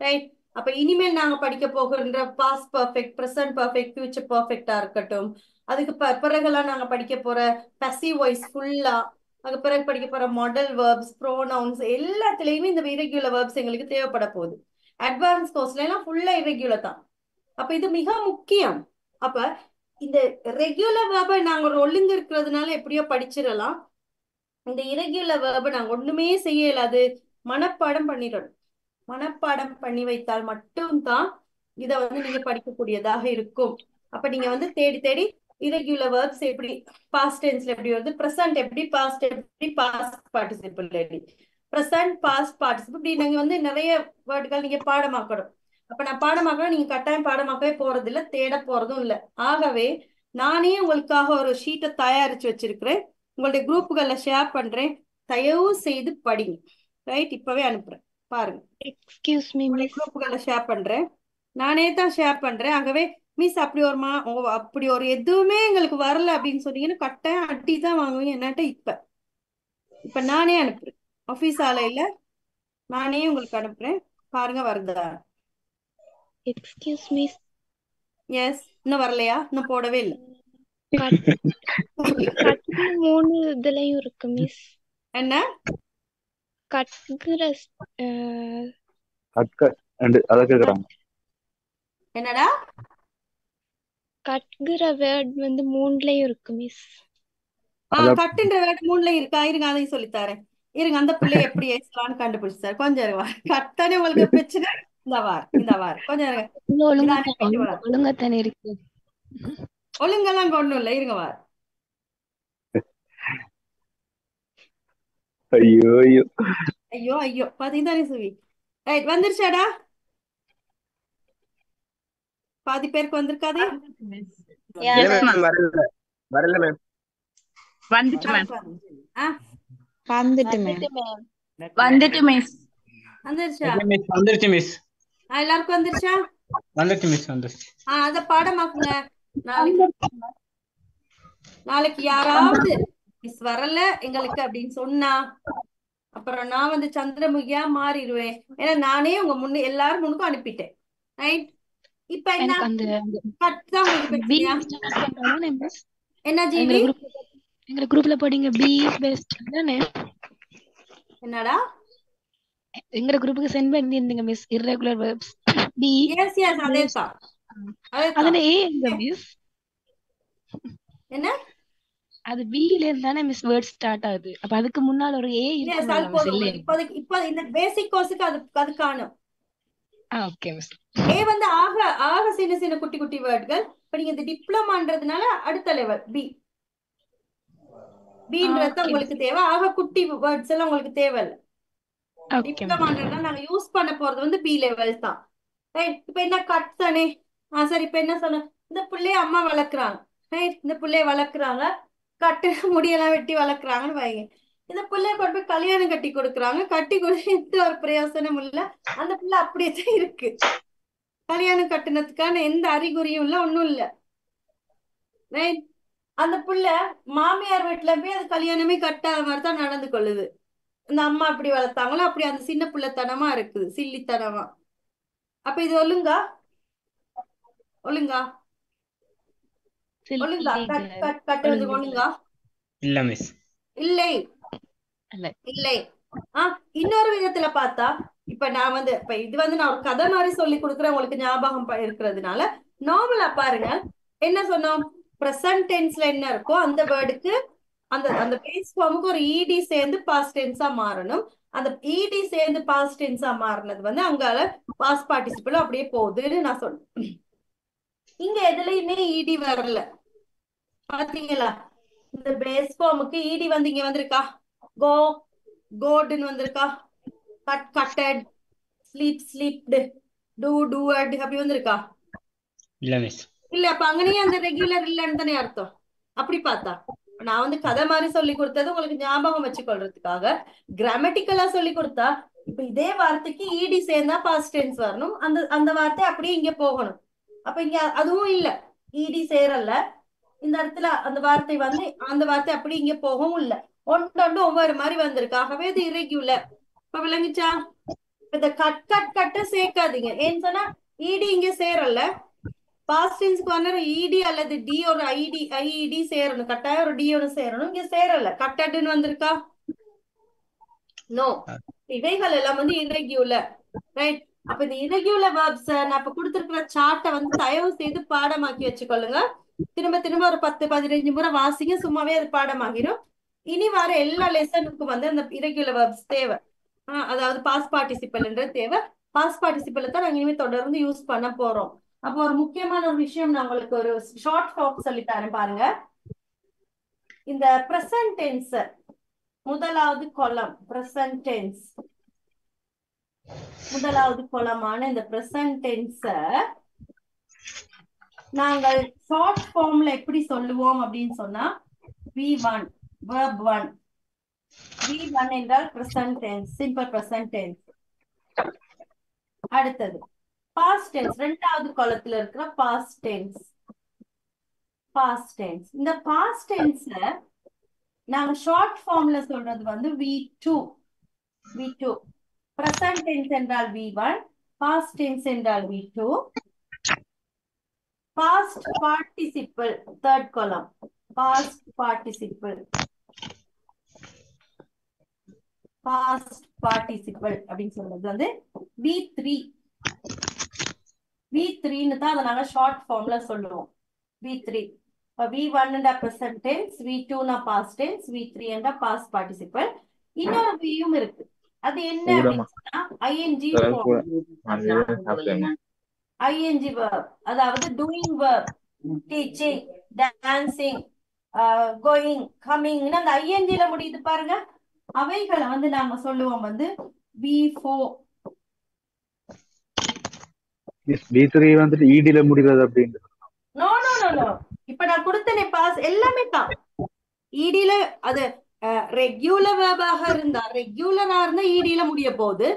ரைட்? அப்ப இனிமேல் நாங்க படிக்க போகின்ற past perfect, present perfect, future பர்ஃபெக்டா இருக்கட்டும், அதுக்கு பிறகுலாம் நாங்க படிக்க போற பசிவ் வாய்ஸ் ஃபுல்லா, அதுக்கு பிறகு படிக்க போற மாடல் வேர்ப்ஸ், ப்ரோனவுன்ஸ் எல்லாத்துலயுமே இந்த இர்ரெகுலர் வேர்ப்ஸ் எங்களுக்கு தேவைப்பட போகுது. அட்வான்ஸ் கோர்ஸ்ல எல்லாம் ஃபுல்லா இர்ரெகுலர் தான். அப்ப இது மிக முக்கியம். அப்ப இந்த ரெகுலர் வேர்பை நாங்க ஒரு ஒழுங்கு இருக்கிறதுனால எப்படியோ படிச்சிடலாம். இந்த இர்ரெகுலர் வேர்பை நாங்க ஒண்ணுமே செய்ய இயலாது, மனப்பாடம் பண்ணிடணும். மனப்பாடம் பண்ணி வைத்தால் மட்டும்தான் இதை வந்து நீங்க படிக்கக்கூடியதாக இருக்கும். அப்ப நீங்க வந்து தேடி தேடி இர்ரெகுலர் வேர்ப்ஸ் எப்படி பாஸ்ட் டென்ஸ்ல எப்படி வருது, பிரசன்ட் எப்படி, பாஸ்ட் எப்படி, பாஸ்ட் பார்ட்டிசிபிள் எப்படி, பிரசன்ட் பாஸ்ட் பார்ட்டிசிபிள் இப்படி நீங்க வந்து நிறைய வேர்டுகள் நீங்க பாடமாக்கணும். அப்ப நான் பாடமாக்கணும், நீங்க கட்டாயம் பாடமாக்கவே போறது இல்லை, தேட போறதும் இல்லை. ஆகவே நானே உங்களுக்காக ஒரு ஷீட்டை தயாரிச்சு வச்சிருக்கிறேன், உங்களுடைய குரூப்புகள்ல ஷேர் பண்றேன், தயவு செய்து படிங்க. ரைட்? இப்பவே அனுப்புறேன் பாருங்க. எக்ஸ்கியூஸ் மீ மிஸ், குரூப்புகளை ஷேர் பண்றேன், நானே தான் ஷேர் பண்றேன். ஆகவே மிஸ் அப்படி அப்படி ஒரு எதுவுமே எங்களுக்கு வரல அப்படின்னு சொன்னீங்கன்னா கட்டாயம் அட்டி தான் வாங்குவீங்க என்னட்ட. இப்ப நானே அனுப்புறேன். ஆபீஸ் ஆலையில நானே உங்களுக்கு அனுப்புறேன், பாருங்க வருதா? Excuse miss. எஸ், இன்னும் வரலையா? இன்னும் போடவே இல்லை. கட்டு 3 இதுலயும் இருக்கு மிஸ். என்ன கட்டுகிற அதை கேக்குறாங்க. என்னடா? கட்டுகிற வேர்ட் வந்து 3லயும் இருக்கு மிஸ். கட்டுன்ற வேர்ட் 3ல இருக்கா? இருங்க, அதையும் சொல்லித்தாரேன். இருங்க, அந்த பிள்ளைய எப்படி ஏசலான்னு கண்டுபிடிச்சாரு. கொஞ்சம் இருங்க, கட்டானே உங்களுக்கு பிரச்சனை. இந்த வார் கொஞ்சம் இருங்க. ஒழுங்கத்தானே இருக்கு. ஒழுங்கெல்லாம் ஒண்ணும் இல்லை, இருங்க வார். ஐயோ ஐயோ ஐயோ ஐயோ, பாத்தீங்கதானே சுவி? ரைட், வந்துருச்சாடா? பாதி பேருக்கு வந்திருக்காதே. வரல மேம். வந்துட்டு மேம். வந்துட்டு மேம். வந்துட்டு மிஸ். வந்துருச்சா? வந்துருச்சு மிஸ். எல்லாருக்கும் வந்துருச்சா? வந்துருச்சு மிஸ். வந்துருச்சு. அத பாடமாக்குங்க. நாளைக்கு யாராவது மிஸ் வரல எங்களுக்கு அப்படின்னு சொன்னா அப்புறம் நான் வந்து சந்திரமுகியா மாறிடுவேன். ஏன்னா நானே உங்க முன்ன எல்லாரும் முன்னுக்கும் அனுப்பிட்டேன். ரைட், இப்ப என்ன கரெக்டா உங்களுக்கு பிரச்சனையா? என்ன ஜிபி? எங்க குரூப்ல போடுங்க பி பெஸ்ட் தானே? என்னடா? எங்க குரூப்புக்கு சென்ட் பண்ணிருந்தீங்க miss, irregular verbs B. Yes yes, அதேதான். அதுல ஏ எங்க மிஸ்? என்ன? அது பில இருந்து தானே மிஸ் வேர்ட் ஸ்டார்ட் ஆகுது. அப்ப அதுக்கு முன்னால ஒரு ஏ இருக்கு. இப்போ இந்த பேசிக் கோர்ஸுக்கு அது காணும். Okay miss. ஏ வந்து ஆக சின்ன சின்ன குட்டி குட்டி வேர்ட்கள். இப்ப நீங்க இந்த டிப்ளமான்றதுனால அடுத்த லெவல் பி. பின்றது உங்களுக்கு தேவை. ஆக குட்டி வேர்ட்ஸ் எல்லாம் உங்களுக்கு தேவை. டிப்ளமான்றதுனால நாங்க யூஸ் பண்ண போறது வந்து பி லெவல் தான். ரைட், இப்ப என்ன கட் தானே? சரி, இப்ப என்ன சொன்ன? இந்த பிள்ளைய அம்மா வளர்க்குறாங்க. ரைட், இந்த பிள்ளைய வளர்க்குறாங்க, கட்டு முடியெல்லாம் வெட்டி வளர்க்குறாங்கன்னு வைங்க. இந்த பிள்ளைய கொண்டு போய் கல்யாணம் கட்டி கொடுக்குறாங்க. கட்டி கொடுத்து எந்த ஒரு பிரயோசனமும் இல்ல. அந்த பிள்ளை அப்படியே தான் இருக்கு. கல்யாணம் கட்டுனதுக்கான எந்த அறிகுறியும் இல்ல, ஒண்ணும் இல்ல. ரைட், அந்த பிள்ளை மாமியார் வீட்டுல போய் அது கல்யாணமே கட்டாத மாதிரிதான் நடந்து கொள்ளுது. இந்த அம்மா அப்படி வளர்த்தாங்களோ அப்படி அந்த சின்ன பிள்ளைத்தனமா இருக்குது, சில்லித்தனமா. அப்ப இது ஒழுங்கா? ஒழுங்கா கட்டுறது ஒழுங்கா? இல்ல மிஸ். இல்லை இல்லை. இன்னொரு விதத்துல பார்த்தா, இப்ப நான் வந்து இப்ப இது வந்து நான் ஒரு கதை மாதிரி சொல்லி கொடுக்குறேன் உங்களுக்கு ஞாபகம் இருக்கிறதுனால. நார்மலா பாருங்க, என்ன சொன்னோம்? பிரசன்ட் டென்ஸ்ல என்ன இருக்கோ அந்த வேர்டுக்கு அந்த பேஸ் ஃபார்முக்கு ஒரு இடி சேர்ந்து பாஸ்ட் டென்ஸா மாறணும். அந்த இடி சேர்ந்து பாஸ்ட் டென்ஸா மாறினது வந்து அங்கால பாஸ்ட் பார்ட்டிசிபிள் அப்படியே போகுதுன்னு நான் சொன்னேன். இங்க எதுலயுமே இடி வரல, பாத்தீங்களா? இந்த பேஸ் ஃபார்முக்கு இடி வந்து இங்க வந்திருக்கா? கோடுன்னு வந்திருக்கா? கட்டட், ஸ்லீப்டு, டூட் அப்படி வந்திருக்கா? இல்ல மிஸ். இல்ல, அப்ப அங்கனே அந்த ரெகுலர் இல்லன்னு தானே அர்த்தம். அப்படி பார்த்தா நான் வந்து கதை மாதிரி சொல்லி கொடுத்தது உங்களுக்கு ஞாபகம் வச்சுக்கொள்றதுக்காக. கிராமட்டிக்கலா சொல்லி கொடுத்தா இப்ப இதே வார்த்தைக்கு இடி சேர்ந்தா பாஸ்ட் டென்ஸ் வரணும். அந்த வார்த்தை அப்படியே இங்க போகணும். அப்ப இங்க அதுவும் இல்ல, இடி சேரல இந்த இடத்துல. அந்த வார்த்தை வந்து அந்த வார்த்தை அப்படி இங்க போகவும் இல்ல. ஒன்று ஒவ்வொரு மாதிரி வந்திருக்கு. ஆகவே இது irregular. இப்ப விளங்குச்சா? இந்த கட்டு சேர்க்காதீங்க. ஏன்னு சொன்னா இடி இங்க சேரல. பாஸ்ட் டென்ஸ்க்கு வந்து இடி அல்லது டி ஒரு ஐஇடி சேரணும். கட்டாயம் ஒரு டி ஒன்று சேரணும். இங்க சேரல, கட்டடுன்னு வந்திருக்கா? நோ. இவைகள் எல்லாம் வந்து irregular. ரைட், அப்ப இந்த irregular verbs நான் இப்ப கொடுத்திருக்கிற சார்ட்டை வந்து தயவு செய்து பாடமாக்கி வச்சுக்கொள்ளுங்க. திரும்ப திரும்ப ஒரு 10-15 முறை வாசிங்க, சும்மாவே அது பாடமாகிடும். இனி வர எல்லா லெசனுக்கும் வந்து அந்த irregular verbs தேவை. அதாவது பாஸ்ட் பார்ட்டிசிபிள்ன்றது தேவை. பாஸ்ட் பார்ட்டிசிபிள் தான் நாங்க இனிமே தொடர்ந்து யூஸ் பண்ண போறோம். அப்போ ஒரு முக்கியமான ஒரு விஷயம் நான் உங்களுக்கு ஒரு ஷார்ட் டாக் சொல்லி தரேன் பாருங்க. இந்த பிரசன்ட் டென்ஸ் முதலாவது காலம், பிரசன்ட் டென்ஸ் முதலாவது காலமான இந்த பிரசன்ட் டென்ஸ நாங்கள் ஷார்ட் ஃபார்ம்ல எப்படி சொல்லுவோம் அப்படின்னு சொன்னா V1 verb 1. V1 என்றால் present tense, simple present tense. அடுத்தது பாஸ்ட் டென்ஸ், இரண்டாவது காலத்துல இருக்கிற பாஸ்ட் டென்ஸ். பாஸ்ட் டென்ஸ், இந்த பாஸ்ட் டென்ஸ்ல நாங்க ஷார்ட் ஃபார்ம்ல சொல்றது வந்து V2. இப்ப present tense என்றால் V1, past tense என்றால் V2, past participle third column, past participle அப்படின்னு சொல்றது வந்து V3. V3ன்னு தான் அதை நாங்க ஷார்ட் ஃபார்ம்ல சொல்லுவோம். V3. இப்போ V1 present tense, V2 past tense, V3 past participle. இன்னொரு வியும் இருக்கு. அது என்ன அப்படின்னு சொன்னா ING form. ING verb, அதாவது doing verb, teaching, dancing, going, coming, அந்த INGல முடியுது பாருங்க. அவைகளை வந்து நாங்க சொல்லுவோம் வந்து V4. V3 வந்துட்டு EDல முடிகிறது அப்படின்னு. No no no no. இப்ப நான் கொடுத்தனே பாஸ் எல்லாமே தான். EDல அது ரெகுலர் வெர்பாக இருந்தா ரெகுலரா இருந்தா EDல முடிய போகுது,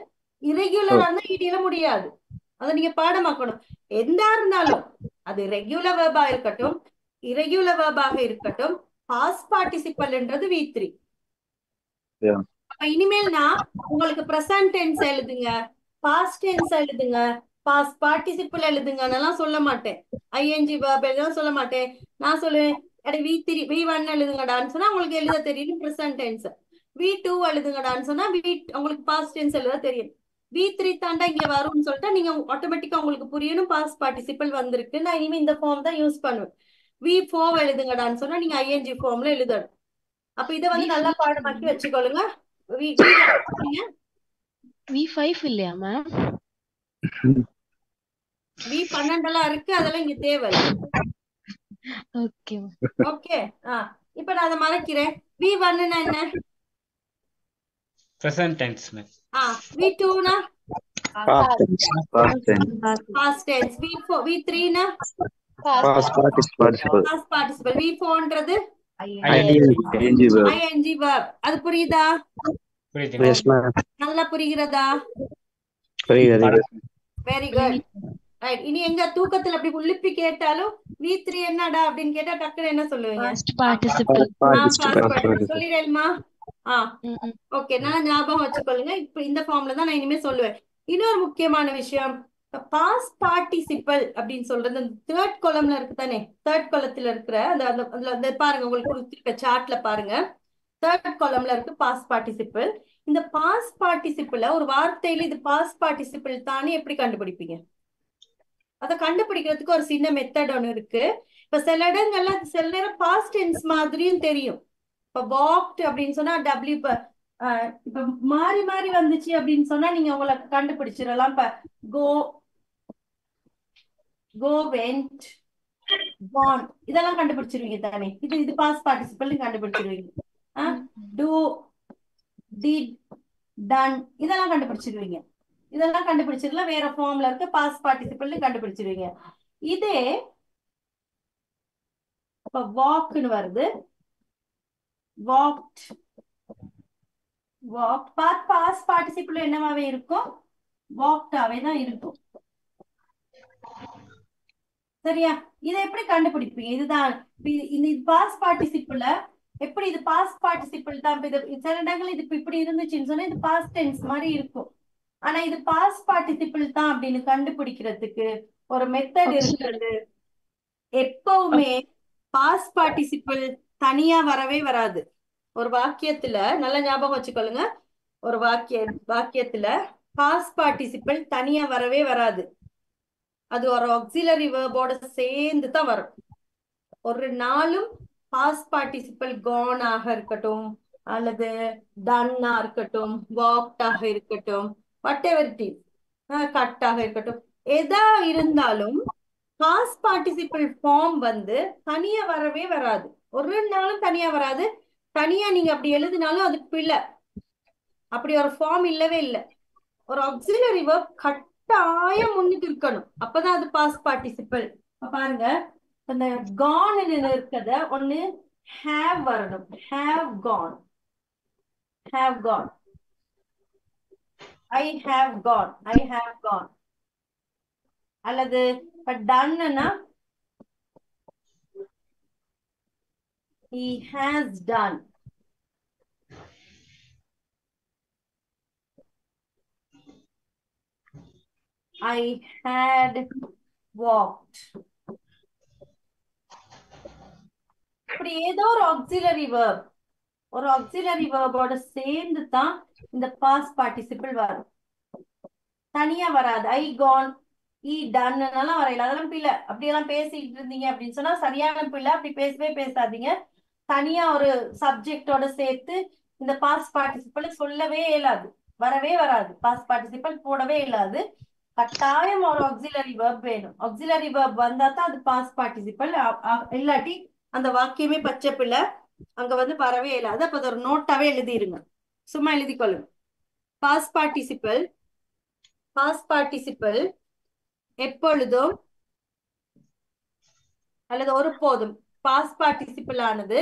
இரெகுலரா இருந்தா EDல முடியாது. அதை நீங்க பாடமாக்கணும். எந்த இருந்தாலும் அது ரெகுலர் வெர்பா இருக்கட்டும், இரெகுலர் வெர்பாக இருக்கட்டும், பாஸ்ட் பார்ட்டிசிபல்ன்றது V3. இனிமேல் நான் உங்களுக்கு பிரசன்ட் டென்ஸ் எழுதுங்க, பாஸ்ட் டென்ஸ் எழுதுங்க, பாஸ்ட் பார்ட்டிசிபிள் எழுதுங்கன்னெல்லாம் சொல்ல மாட்டேன். ING verb எழுத சொல்ல மாட்டேன். நான் சொல்லுவேன் V3 V1 எழுதுங்கடான்னு சொன்னா உங்களுக்கு எழுத தெரியும் பிரசன்ட் டென்ஸ். V2 எழுதுங்கடான்னு சொன்னா உங்களுக்கு பாஸ்ட் டென்ஸ் எழுத தெரியும். V3 தாண்டா இங்க வரும்னு சொல்லிட்டா நீங்க ஆட்டோமேட்டிக்கா உங்களுக்கு புரியணும் பாஸ்ட் பார்ட்டிசிபிள் வந்திருக்கு. நான் இனிமே இந்த ஃபார்ம் தான் யூஸ் பண்ணுவேன். V4 எழுதுங்கடான்னு சொன்னா நீங்க ING ஃபார்ம்ல எழுதணும். அப்ப இதை வந்து நல்லா பாடமாக்கி வச்சுக்கொள்ளுங்க. V5 இல்லையா மேம்? V12 எல்லாம் இருக்கு, அதெல்லாம் இங்க தேவை. Okay okay. இப்ப நான் அதை மறக்கிறேன். V1 என்ன? present tense ma'am. V2 னா Past tense. past tense. V4 V3 னா Past participle. past participle. V4ன்றது ING verb. ING verb. அது புரியுதா? புரியுது. Yes ma'am. நல்லா புரிகிறதா? புரியுது. Very good. ரைட். இனி எங்க தூக்கத்துல அப்படி உள்ப்பி கேட்டாலும் V3 என்னடா அப்படின்னு கேட்டா டக்குனு என்ன சொல்லுவீங்க? Past participle. சொல்லிடுமா? ஓகே, நான் ஞாபகம் வச்சுக்கொள்ளுங்க. இப்ப இந்த ஃபார்ம்ல தான் நான் இனிமே சொல்லுவேன். இன்னொரு முக்கியமான விஷயம், பாஸ்ட் பார்ட்டிசிபிள் அப்படின்னு சொல்றது தேர்ட் காலம்ல இருக்கு தானே. தேர்ட் காலத்துல இருக்கிற அந்த பாருங்க, உங்களுக்கு கொடுத்திருக்க சார்ட்ல பாருங்க, தேர்ட் காலம்ல இருக்கு பாஸ்ட் பார்ட்டிசிபிள். இந்த பாஸ்ட் பார்ட்டிசிபிள் ஒரு வார்த்தையில இது பாஸ்ட் பார்ட்டிசிபிள் தானே எப்படி கண்டுபிடிப்பீங்க? அதை கண்டுபிடிக்கிறதுக்கு ஒரு சின்ன மெத்தட் ஒன்று இருக்கு. இப்ப சில இடங்கள்ல சில நேரம் பாஸ்ட் டென்ஸ் மாதிரியும் தெரியும். இப்ப வாக்ட் அப்படின்னு சொன்னா W இப்ப மாறி மாறி வந்துச்சு அப்படின்னு சொன்னா நீங்க உங்களை கண்டுபிடிச்சிடலாம். இப்ப கோ வென்ட் gone இதெல்லாம் கண்டுபிடிச்சிருவீங்க தானே. இது பாஸ்ட் பார்ட்டிசிபிள் கண்டுபிடிச்சிருவீங்க. do did done இதெல்லாம் கண்டுபிடிச்சிருவீங்க. இதெல்லாம் கண்டுபிடிச்சிடலாம். வேற ஃபார்ம்ல இருக்க பாஸ்ட் பார்ட்டிசிபிள் கண்டுபிடிச்சிருவீங்க. இதே இப்ப வாக்னு வருது, walked பாஸ்ட் பார்ட்டிசிபிள் என்னவாவே இருக்கும்? வாக்டாவே தான் இருக்கும். சரியா? இதை எப்படி கண்டுபிடிப்பீங்க? இதுதான் இது பாஸ்ட் பார்ட்டிசிபிள். எப்படி இது பாஸ்ட் பார்ட்டிசிபிள் தான். சில இடங்கள் இது இப்படி இருந்துச்சுன்னு சொன்னா இது பாஸ்ட் டென்ஸ் மாதிரி இருக்கும். ஆனா இது பாஸ்ட் பார்ட்டிசிபிள் தான் அப்படின்னு கண்டுபிடிக்கிறதுக்கு ஒரு மெத்தட் இருக்கிறது. எப்பவுமே பாஸ்ட் பார்ட்டிசிபிள் தனியா வரவே வராது. ஒரு வாக்கியத்துல நல்லா ஞாபகம் வச்சுக்கொள்ளுங்க, ஒரு வாக்கியத்துல பாஸ்ட் பார்ட்டிசிபிள் தனியா வரவே வராது. அது ஒரு ஆக்சிலரி வெர்போட சேர்ந்து தான் வரும். ஒரு நாளும் பாஸ்ட் பார்ட்டிசிபிள் gone ஆக இருக்கட்டும், அல்லது done இருக்கட்டும், walked ஆக இருக்கட்டும், whatever it is, cut ஆக இருக்கட்டும், எதா இருந்தாலும் பாஸ்ட் பார்ட்டிசிபிள் ஃபார்ம் வந்து தனியா வரவே வராது. ஒரு நாளும் தனியா வராது. தனியா நீங்க அப்படி எழுதினாலும் அது பிள்ளை. அப்படி ஒரு ஃபார்ம் இல்லவே இல்லை. ஒரு ஆக்சிலரி வெர்ப் கட்டாயம் முன்னுக்கு இருக்கணும், அப்பதான் அது பாஸ்ட் பார்ட்டிசிபிள். பாருங்க, அந்த gone இருக்கிறத ஒண்ணு have வரணும். have gone, have gone, I have gone, I have gone. அல்லது இப்ப done-னா he has done. I had walked. இப்படி ஏதோ ஒரு auxiliary verb, ஒரு auxiliary verb-ஓட சேர்ந்து தான் இந்த past participle வரும். தனியா வராது. I gone, he done எல்லாம் வரையில. அதெல்லாம் பிள்ளை. அப்படியெல்லாம் பேசிட்டு இருந்தீங்க அப்படின்னு சொன்னா சரியான பிள்ளை. அப்படி பேசவே பேசாதீங்க. தனியா ஒரு சப்ஜெக்டோட சேர்த்து இந்த பாஸ்ட் பார்ட்டிசிபிள் சொல்லவே இயலாது, வரவே வராது. பாஸ்ட் பார்ட்டிசிபிள் போடவே இயலாது. கட்டாயம் ஒரு ஆக்சிலரி வெர்ப் வேணும். ஆக்சிலரி வெர்ப் வந்தா தான் அது பாஸ்ட் பார்ட்டிசிபிள். இல்லாட்டி அந்த வாக்கியமே பச்சை பிள்ளை, அங்க வந்து வரவே இயலாது. அப்ப அது ஒரு நோட்டாவே எழுதிருங்க, சும்மா எழுதிக்கொள்ளுங்க. பாஸ்ட் பார்ட்டிசிபிள் எப்பொழுதும் அல்லது ஒருபோதும், பாஸ்ட் பார்ட்டிசிபிள் ஆனது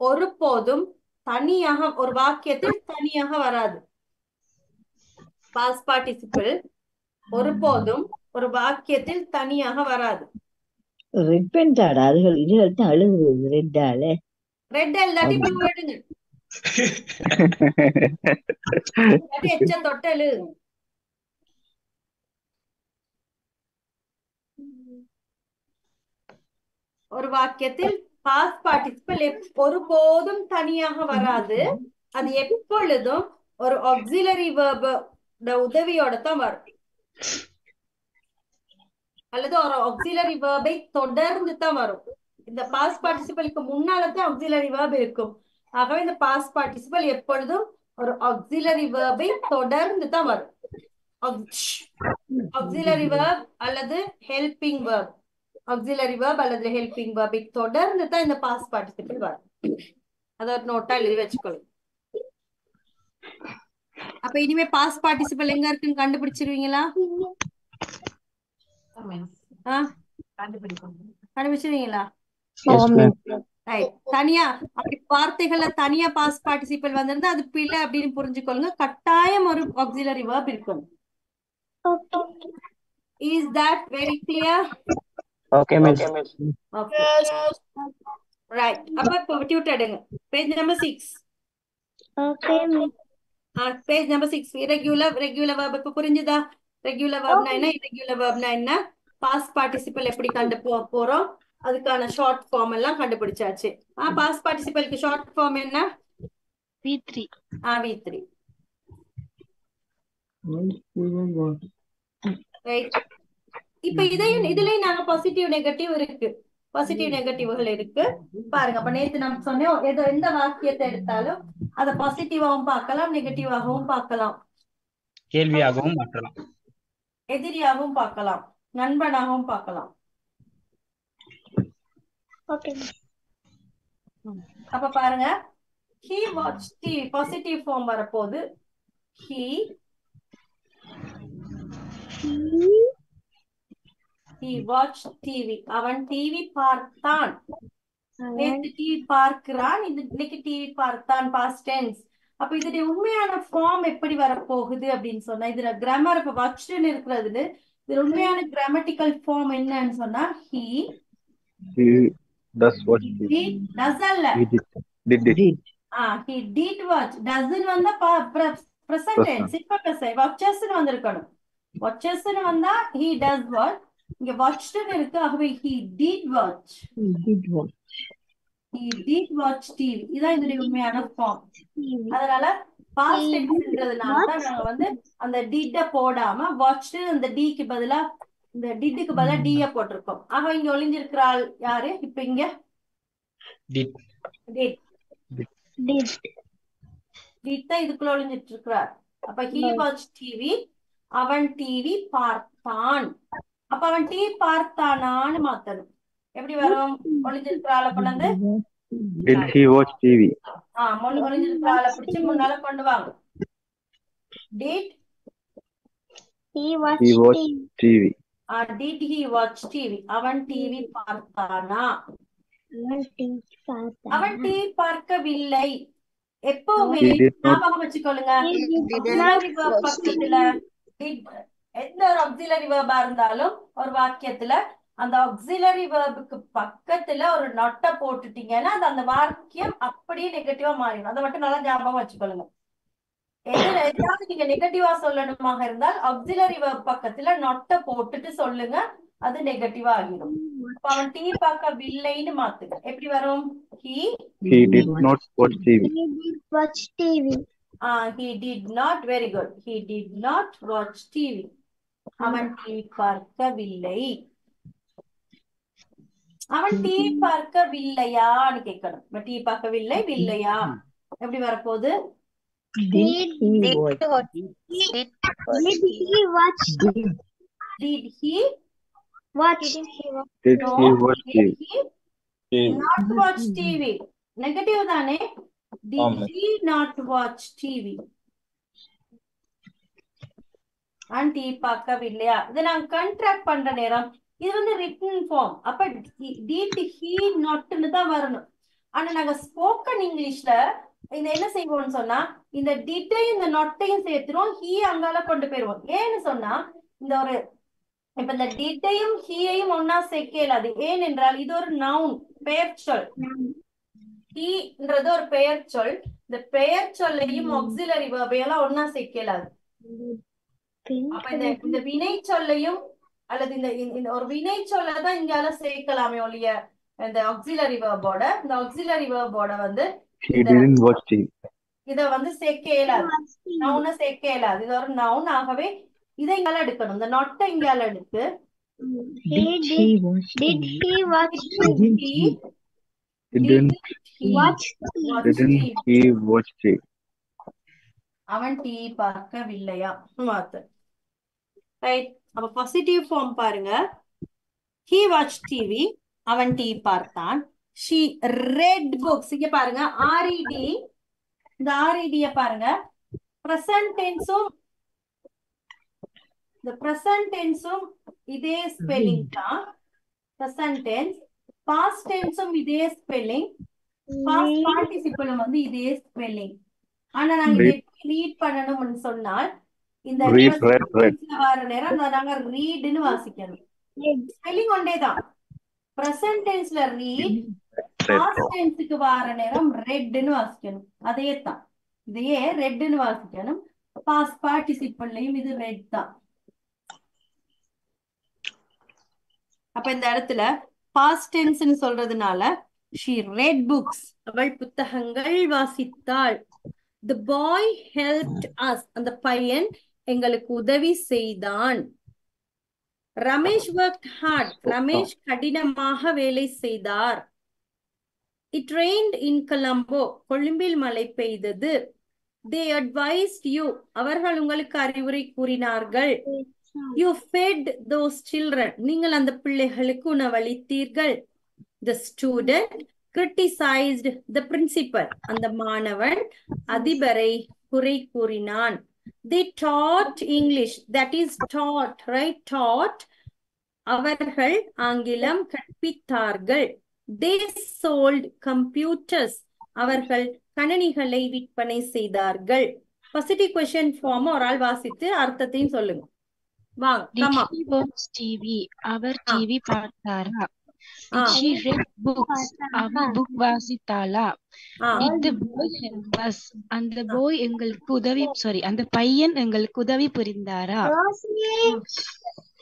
ஒருபோதும் தனியாக ஒரு வாக்கியத்தில் தனியாக வராது. பாஸ்ட் பார்ட்டிசிபிள் ஒருபோதும் ஒரு வாக்கியத்தில் தனியாக வராது. ரெட் பென்டாடா அதுகள் இதுகள் தான் எழுதுறது ரெட்டால. ரெட் இல்லாட்டி ப்ளூ எடுங்க, இல்லாட்டி எச்ச தொட்டு எழுதுங்க. ஒரு வாக்கியத்தில் பாஸ்ட் பார்ட்டிசிபிள் ஒருபோதும் தனியாக வராது. அது எப்பொழுதும் ஒரு ஆக்சிலரி வெர்ப் உதவியோட தான் வரும், அல்லது ஒரு ஆக்சிலரி வெர்பை தொடர்ந்து தான் வரும். இந்த பாஸ்ட் பார்ட்டிசிபிளுக்கு முன்னால தான் ஆக்சிலரி வெர்ப் இருக்கும். ஆகவே இந்த பாஸ்ட் பார்ட்டிசிபிள் எப்பொழுதும் ஒரு ஆக்சிலரி வெர்பை தொடர்ந்து தான் வரும். ஆக்சிலரி வெர்ப் அல்லது ஹெல்பிங் வெர்ப், ஆக்சிலரி வெர்ப் அல்லது ஹெல்பிங் வெர்பை தொடர்ந்து தான் இந்த பாஸ்ட் பார்ட்டிசிபிள் வரும். அத ஒரு நோட்டா எழுதி வச்சுக்கணும். அப்ப இனிமே பாஸ்ட் பார்ட்டிசிபிள் எங்க இருக்குன்னு கண்டுபிடிச்சிருவீங்களா? கண்டுபிடிச்சிருவீங்களா? தனியா அப்படி வார்த்தைகள்ல தனியா பாஸ்ட் பார்ட்டிசிபிள் வந்திருந்தா அது பிள்ளை அப்படின்னு புரிஞ்சுக்கொள்ளுங்க. கட்டாயம் ஒரு ஆக்சிலரி வெர்ப் இருக்கணும். Is that very clear? Okay, miss. Okay. Right. அப்ப டியூட் எடுங்க. Page number 6. Okay, miss. Page number 6. Regular verb இப்ப புரிஞ்சுதா? Regular verbனா என்ன, irregular verbனா என்ன, past participle எப்படி கண்டு போறோம், அதுக்கான ஷார்ட் ஃபார்ம் எல்லாம் கண்டுபிடிச்சாச்சு. பாஸ்ட் பார்ட்டிசிபிளுக்கு ஷார்ட் ஃபார்ம் என்ன? V3. V3. ரைட். இப்ப இதுலயும் நாங்க பாசிட்டிவ் நெகட்டிவ் இருக்கு, பாசிட்டிவ் நெகட்டிவ்கள் இருக்கு பாருங்க. அப்ப நேத்து நம்ம சொன்னோம், எந்த வாக்கியத்தை எடுத்தாலும் அத பாசிட்டிவாகவும் பார்க்கலாம், நெகட்டிவாகவும் பார்க்கலாம், கேள்வியாகவும் மாற்றலாம், எதிரியாகவும் பார்க்கலாம், நண்பனாகவும் பார்க்கலாம். அப்ப பாருங்க, he watched TV, positive form வரப்போகுது. he watched TV, அவன் டிவி பார்த்தான். நேத்து டிவி பார்க்கிறான், இன்னைக்கு டிவி பார்த்தான், பாஸ்ட் டென்ஸ். அப்ப இதோட உண்மையான ஃபார்ம் எப்படி வரப்போகுது அப்படின்னு சொன்னா, இதுல கிராமர் இப்ப வாட்ச்டுன்னு இருக்கிறது, இதுல உண்மையான கிராமட்டிக்கல் ஃபார்ம் என்னன்னு சொன்னா he does watch TV. he does அல்ல, did he did watch. doesn't வந்தா present tense, இப்ப பேச watches னு வந்திருக்கணும். watches னு வந்தா he does watch, இங்க watched னு இருக்கு. ஆகவே he did watch. he did watch TV. இதான் இதோட உண்மையான ஃபார்ம். அதனால பாஸ்ட் டென்ஸ்ன்றதுனால தான் நாங்க வந்து அந்த did போடாம watched அந்த d-க்கு பதிலா, இந்த did-க்கு பதிலா d-ய போட்டிருக்கோம். ஆக இங்க ஒளிஞ்சிருக்கிற ஆள் யாரு? இப்ப இங்க did தான் இதுக்குள்ள ஒளிஞ்சிட்டு இருக்கிறார். அப்ப he watched TV, அவன் டிவி பார்த்தான். அப்ப அவன் டிவி பார்த்தானான்னு மாத்தணும். எப்படி வரும்? ஒளிஞ்சிருக்கிற ஆளை கொண்டு did he watch TV? ஒளிஞ்சிருக்கிற ஆளை பிடிச்சு முன்னால கொண்டு வாங்க. did he watch TV? did he watch TV? அவன் டிவி பார்த்தானா? அவன் டிவி பார்க்கவில்லை. எப்பவுமே ஞாபகம் வச்சுக்கொள்ளுங்க, பக்கத்துல எந்த ஒரு ஆக்சிலரி வெர்பா இருந்தாலும் ஒரு வாக்கியத்துல அந்த ஆக்சிலரி வெர்புக்கு பக்கத்துல ஒரு நொட்டை போட்டுட்டீங்கன்னா அது அந்த வாக்கியம் அப்படியே நெகட்டிவா மாறிடும். அதை மட்டும் நல்லா ஞாபகம் வச்சுக்கொள்ளுங்க. ஏதாவது நீங்க நெகட்டிவா சொல்லணுமாக இருந்தால் ஆக்சிலரி verb பக்கத்துல நொட்ட போட்டுட்டு சொல்லுங்க, அது நெகட்டிவா ஆகிடும். அப்ப அவன் டிவி பார்க்கவில்லைன்னு மாத்துங்க. எப்படி வரும்? he did not watch TV. He did watch TV. he did not. Very good. He did not watch TV. அவன் டிவி பார்க்கவில்லை. அவன் டிவி பார்க்கவில்லையான்னு கேட்கணும். டிவி பார்க்கவில்லை, வில்லையா எப்படி வரப்போகுது? Did he watch? Did he watch? Did he Watch. Did no? he watch Did TV? he not watch TV? Negative தானே? Did he not watch TV? அவன் TV பார்க்கவில்லையா? இதை நாங்க கண்ட்ராக்ட் பண்ற நேரம் இது வந்து ரிட்டன் ஃபார்ம். அப்ப did he notன்னு தான் வரணும். ஆனா நாங்க ஸ்போக்கன் இங்கிலீஷ்ல இந்த என்ன செய்வோம்னு சொன்னா இந்த டிட்டையும் இந்த நொட்டையும் சேர்த்துரும், ஹீ அங்கால கொண்டு போயிருவோம். ஏன்னு சொன்னா இந்த ஒரு இப்ப இந்த டிட்டையும் ஹீயையும் ஒன்னா சேர்க்க இயலாது. ஏனென்றால் இது ஒரு நவுன், பெயர் சொல். ஹீன்றது ஒரு பெயர் சொல். இந்த பெயர் சொல்லையும் ஆக்சிலரி வெர்பையெல்லாம் ஒன்னா சேர்க்க இயலாது. அப்ப இந்த வினை சொல்லையும் அல்லது இந்த ஒரு வினை சொல்லதான் இங்கால சேர்க்கலாமே ஒழிய இந்த ஆக்சிலரி வெர்போட இந்த ஆக்சிலரி வெர்போட வந்து He didn't watch TV. இத வந்து சேர்க்க இயலாது, நவுன சேர்க்க இயலாது. இது ஒரு நவுன். ஆகவே இதை இங்கால எடுக்கணும். இந்த நொட்டை இங்கால எடுத்து Did he watch? Didn't Watch. he watch TV? அவன் டிவி பார்க்கவில்லையா மாத்து. ரைட். அப்ப பாசிட்டிவ் ஃபார்ம் பாருங்க. he watched TV. அவன் டிவி பார்த்தான். she read books. இங்க பாருங்க RED. இந்த RED பாருங்க. present tense-உம் இந்த present tense-உம் இதே ஸ்பெல்லிங் தான். present tense. past tense-உம் இதே ஸ்பெல்லிங். past participle-உம் வந்து இதே ஸ்பெல்லிங். ஆனா நாங்க இதை ரீட் பண்ணணும்னு சொன்னால் இந்த வர நேரம் நாங்க ரீட்னு வாசிக்கணும். ஸ்பெல்லிங் ஒன்றே தான். present tense-ல read, past tense-க்கு வர நேரம் ரெட்னு வாசிக்கணும். அதே தான். இதையே ரெட்னு வாசிக்கணும். past participle-லயும் இது ரெட் தான். அப்ப இந்த இடத்துல past tense-னு சொல்றதுனால she read books. அவள் புத்தகங்கள் வாசித்தாள். The boy helped us. அந்த பையன் எங்களுக்கு உதவி செய்தான். Ramesh worked hard. ரமேஷ் கடினமாக வேலை செய்தார். It rained in Colombo. கொழும்பில் மழை பெய்தது. They advised you. அவர்கள் உங்களுக்கு அறிவுரை கூறினார்கள். You fed those children. நீங்கள் அந்த பிள்ளைகளுக்கு உணவளித்தீர்கள். The student criticized the principal. அந்த மாணவன் அதிபரை குறை கூறினான். They taught English. That is taught, right? Taught. அவர்கள் ஆங்கிலம் கற்பித்தார்கள். They sold computers. அவர்கள் கணினிகளை விற்பனை செய்தார்கள். பாசிட்டிவ் क्वेश्चन ஃபார்ம் ஒரு ஆள் வாசித்து அர்த்தத்தையும் சொல்லுங்க. வாங்க. Did she watch TV? அவர் டிவி பார்த்தாரா? Did she read books? அவர் புக் வாசித்தாளா? Did the boy help us? அந்த போய் எங்களுக்கு உதவி அந்த பையன் எங்களுக்கு உதவி புரிந்தாரா?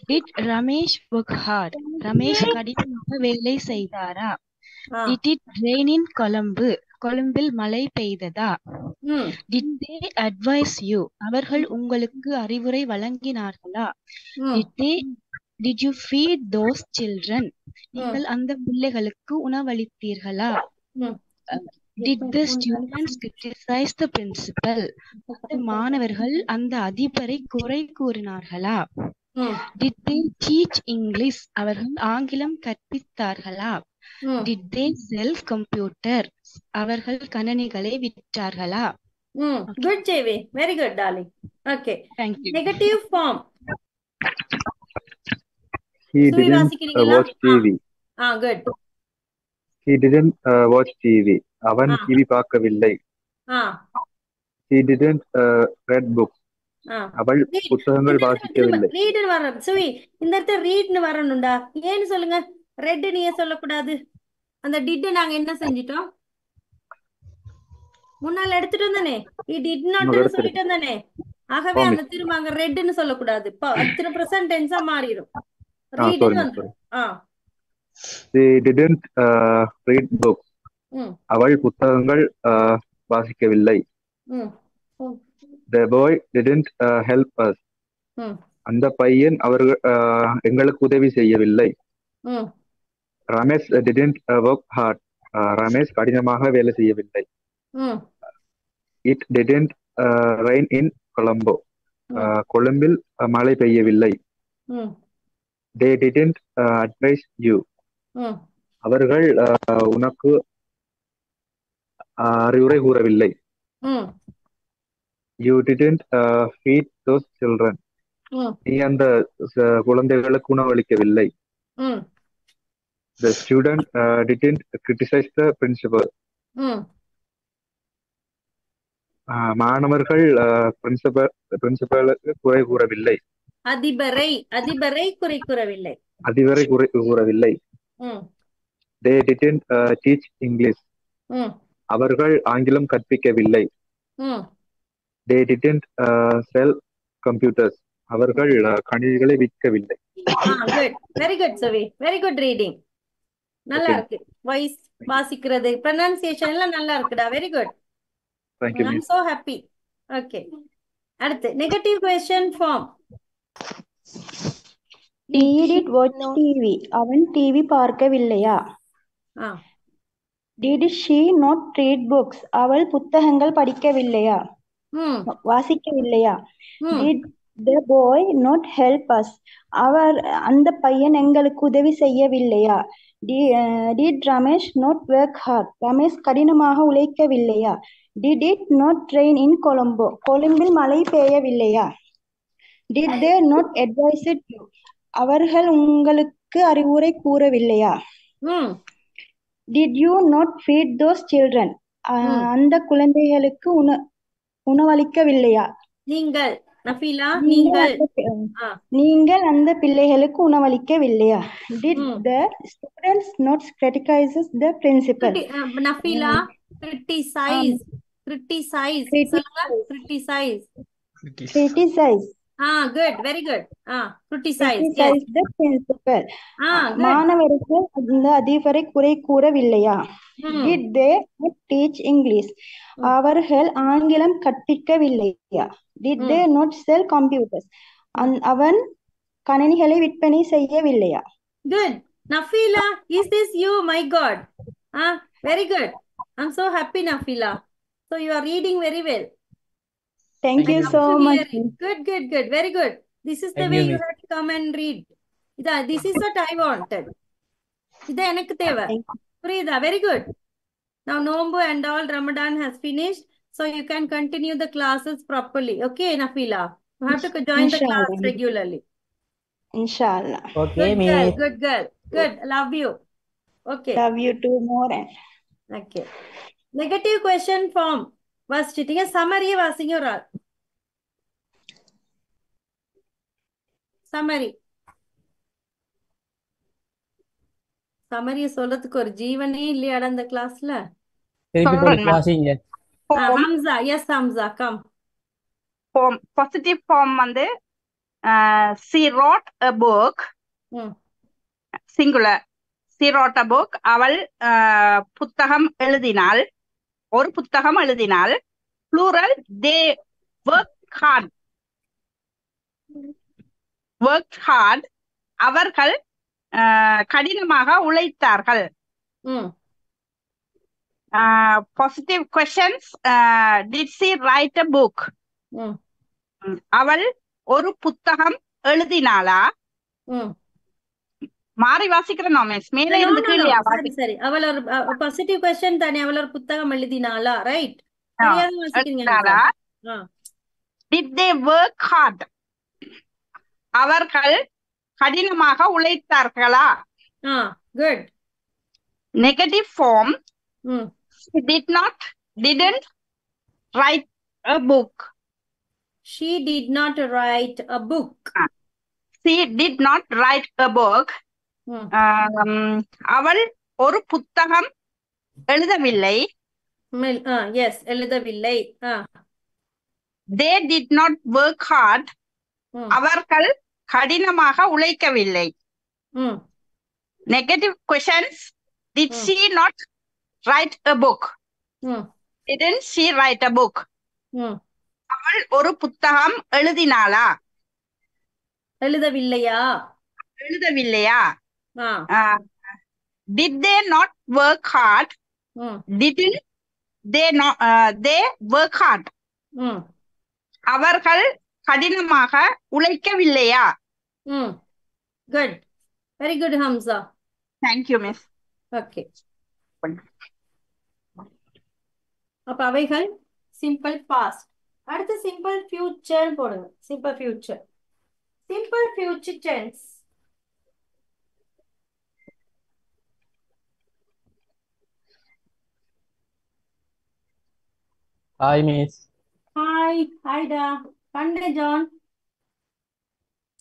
Did Ramesh work hard? Ramesh கடினமாக வேலை செய்தாரா? Did it rain in Colombo? கொழும்பில் மழை பெய்ததா? Did they advise you? அவர்கள் உங்களுக்கு அறிவுரை வழங்கினார்களா? Did you feed those children? நீங்கள் அந்த பிள்ளைகளுக்கு உணவளித்தீர்களா? Did the students criticize the principal? மாணவர்கள் அந்த அதிபரை குறை கூறினார்களா? Did they teach English? அவர்கள் ஆங்கிலம் கற்பித்தார்களா? Did they sell computers? அவர்கள் கணினிகளை விற்றார்களா? Good, JV. Very good, darling. Okay. Thank you. Negative form. He didn't watch TV. Good. He didn't watch TV. அவன் TV பார்க்கவில்லை. He didn't read books. அவள் புத்தகங்கள் வாசிக்கவில்லை. Read வரணும். சுவி இந்த இடத்துல ரீட்னு வரணும்டா. ஏன்னு சொல்லுங்க. ரெட் நீ சொல்லக்கூடாது. அந்த டிட் நாங்க என்ன செஞ்சிட்டோம்? முன்னால எடுத்துட்டு வந்தானே he did not நம்ம ன்னு எடுத்துரு சொல்லிட்டு வந்தானே ஆகவே ஓ அந்த மிஸ் திரும்ப அங்க ரெட்னு சொல்லக்கூடாது அத்தனை பிரசன்ட் டென்ஸா மாறிடும் சாரி ரீடுன்னு மிஸ் வந்துடும் sorry they didn't read books ம் அவள் புத்தகங்கள் வாசிக்கவில்லை ம் ம் the boy didn't help us ம் அந்த பையன் அவர்கள் எங்களுக்கு உதவி செய்யவில்லை ம் Ramesh didn't work hard Ramesh கடினமாக வேலை செய்யவில்லை ம் it didn't rain in Colombo ம் கொழும்பில் மழை பெய்யவில்லை ம் they didn't advise you ம் அவர்கள் உனக்கு அறிவுரை கூறவில்லை ம் you didn't feed those children ம் நீ அந்த குழந்தைகளுக்கு உணவளிக்கவில்லை ம் the student didn't criticize the principal ம் மாணவர்கள் பிரின்சிபலுக்கு குறை கூறவில்லை அதிபரை குறை கூறவில்லை அதிபரை குறை கூறவில்லை ம் they didn't teach English ம் அவர்கள் ஆங்கிலம் கற்பிக்கவில்லை ம் they didn't sell computers அவர்கள் கணினிகளை விற்கவில்லை good very good Savi very good reading நல்லா Okay. இருக்கு வாய்ஸ் வாசிக்கிறது ப்ரொனன்சியேஷன் எல்லாம் நல்லா இருக்குடா very good Thank you, I am miss. So happy okay அடுத்து negative question form Did it watch TV? அவன் டிவி பார்க்கவில்லையா? ஆ Did she not read books? அவள் புத்தகங்கள் படிக்கவில்லையா? ம் வாசிக்கவில்லையா? ம் Did the boy not help us? அந்த பையன் எங்களுக்கு உதவி செய்யவில்லையா? Did Ramesh not work hard? Ramesh கடினமாக உழைக்கவில்லையா? Did it not rain in Colombo? கொழும்பில் மழை பெய்யவில்லையா? Did they not advise you? அவர்கள் உங்களுக்கு அறிவுரை கூறவில்லையா? ம் Did you not feed those children? அந்த குழந்தைகளுக்கு உணவளிக்கவில்லையா? நீங்கள் நஃபீலா நீங்கள் அந்த பிள்ளைகளுக்கு உணவளிக்கவில்லையா? Did the students not criticize the principal? நஃபீலா criticize சொல்லுங்க criticize good very good criticize the principal மாணவர்கள் அந்த அதிபரை குறை கூறவில்லையா? Did they not teach English? அவர்கள் ஆங்கிலம் கற்பிக்கவில்லையா? Did they not sell computers? அவன் கணினிகளை விற்பனை செய்யவில்லையா? Good. Nafila, is this you? My God. Very good. I'm so happy, Nafila. So you are reading very well. Thank you so much. Good. Very good. This is the way you have to come and read. This is what I wanted. Ida enakku theva. Puriyudha, very good. Now Nombu and all Ramadan has finished. So you can continue the classes properly. Okay, Nafila. You have to join the class regularly. Inshallah. Okay, good girl. Good. Love you. Okay. Love you too more. Okay. Negative question form. வாசிச்சிட்டீங்க சம்மரியை வாசிங்க ஒரு ஆள் சம்மரியை சொல்றதுக்கு ஒரு ஜீவனே இல்லையாடா அந்த கிளாஸ்ல Hamsa yes Hamsa come form positive form வந்து she wrote a book singular she wrote a book அவள் புத்தகம் எழுதினாள் ஒரு புத்தகம் எழுதினாள் plural they worked hard அவர்கள் கடினமாக உழைத்தார்கள் positive questions did she write a book அவள் ஒரு புத்தகம் எழுதினாளா மாறி வாசிக்கிறோம் மிஸ் மேலே இருந்து கீழே சரி அவள் ஒரு பாசிட்டிவ் क्वेश्चन தானே அவள் ஒரு புத்தகம் எழுதினாளா ரைட் சரியாக வாசிக்கிறீங்க did they work hard அவர்கள் கடினமாக உழைத்தார்களா good negative form she didn't write a book she did not write a book she did not write a book அவள் ஒரு புத்தகம் எழுதவில்லை எஸ் எழுதவில்லை. They did not work hard. அவர்கள் கடினமாக உழைக்கவில்லை. Negative questions. Did she not write a book? Didn't she write a book? அவள் ஒரு புத்தகம் எழுதினாளா? எழுதவில்லையா? எழுதவில்லையா? Did they not work hard? Didn't they not they work hard? அவர்கள் கடினமாக உழைக்கவில்லையா? Good. Very good, Hamza. Thank you, miss. Okay. அப்ப அவைகள் simple past. அடுத்து simple future போடுங்க. Simple future. Simple future tense. Hi, miss. Hi ஹாய்டா. கண்டே ஜான்.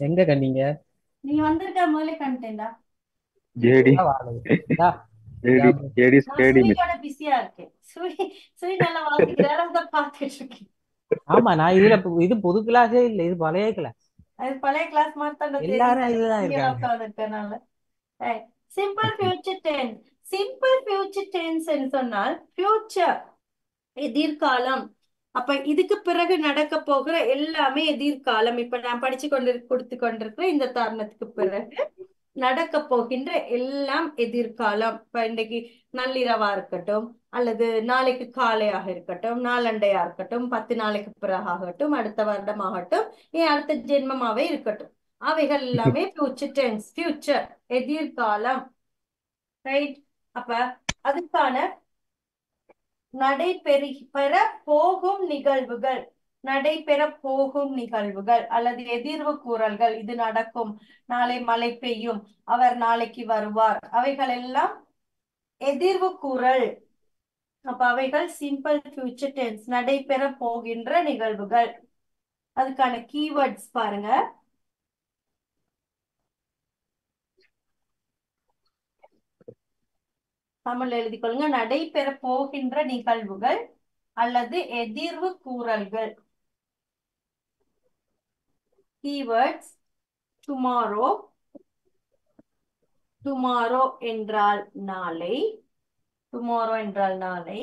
எங்க கண்டீங்க? நீ வந்திருக்க முதல்ல கண்டேன்டா. ஜேடி சுவியோட பிஸியா இருக்கேன். சுவி நல்லா வாசிக்கிறாரு, அத பார்த்துட்டு இருக்கேன். ஆமா, நான் இது புது கிளாஸே இல்ல, இது பழைய கிளாஸ். அது பழைய கிளாஸ் மாதிரி தான் எல்லாரும் இதுதான் இருக்காங்க. Simple future tense. Simple future tense சொன்னால் ஃபியூச்சர் எதிர்காலம். அப்ப இதுக்கு பிறகு நடக்க போகிற எல்லாமே எதிர்காலம். இப்ப நான் படிச்சு கொடுத்து கொண்டிருக்கிற இந்த தருணத்துக்கு பிறகு நடக்க போகின்ற எல்லாம் எதிர்காலம். இப்ப இன்னைக்கு நள்ளிரவா இருக்கட்டும், அல்லது நாளைக்கு காலையாக இருக்கட்டும், நாளண்டையா இருக்கட்டும், 10 நாளைக்கு பிறகு ஆகட்டும், அடுத்த வருடம் ஆகட்டும், அடுத்த ஜென்மமாவே இருக்கட்டும், அவைகள் எல்லாமே ஃபியூச்சர் டென்ஸ். ஃபியூச்சர் எதிர்காலம். ரைட். அப்ப அதுக்கான நடைபெற போகும் நிகழ்வுகள், நடைபெற போகும் நிகழ்வுகள் அல்லது எதிர்வு கூறல்கள். இது நடக்கும், நாளை மழை பெய்யும், அவர் நாளைக்கு வருவார், அவைகள் எல்லாம் எதிர்வு கூறல். அப்ப அவைகள் சிம்பிள் ஃபியூச்சர் டென்ஸ், நடைபெற போகின்ற நிகழ்வுகள். அதுக்கான கீவேர்ட்ஸ் பாருங்க. தமிழ் எழுதி கொள்ளுங்க. நடைபெற போகின்ற நிகழ்வுகள் அல்லது எதிர்வு கூறல்கள். Keywords tomorrow. டுமாரோ என்றால் நாளை. டுமாரோ என்றால் நாளை.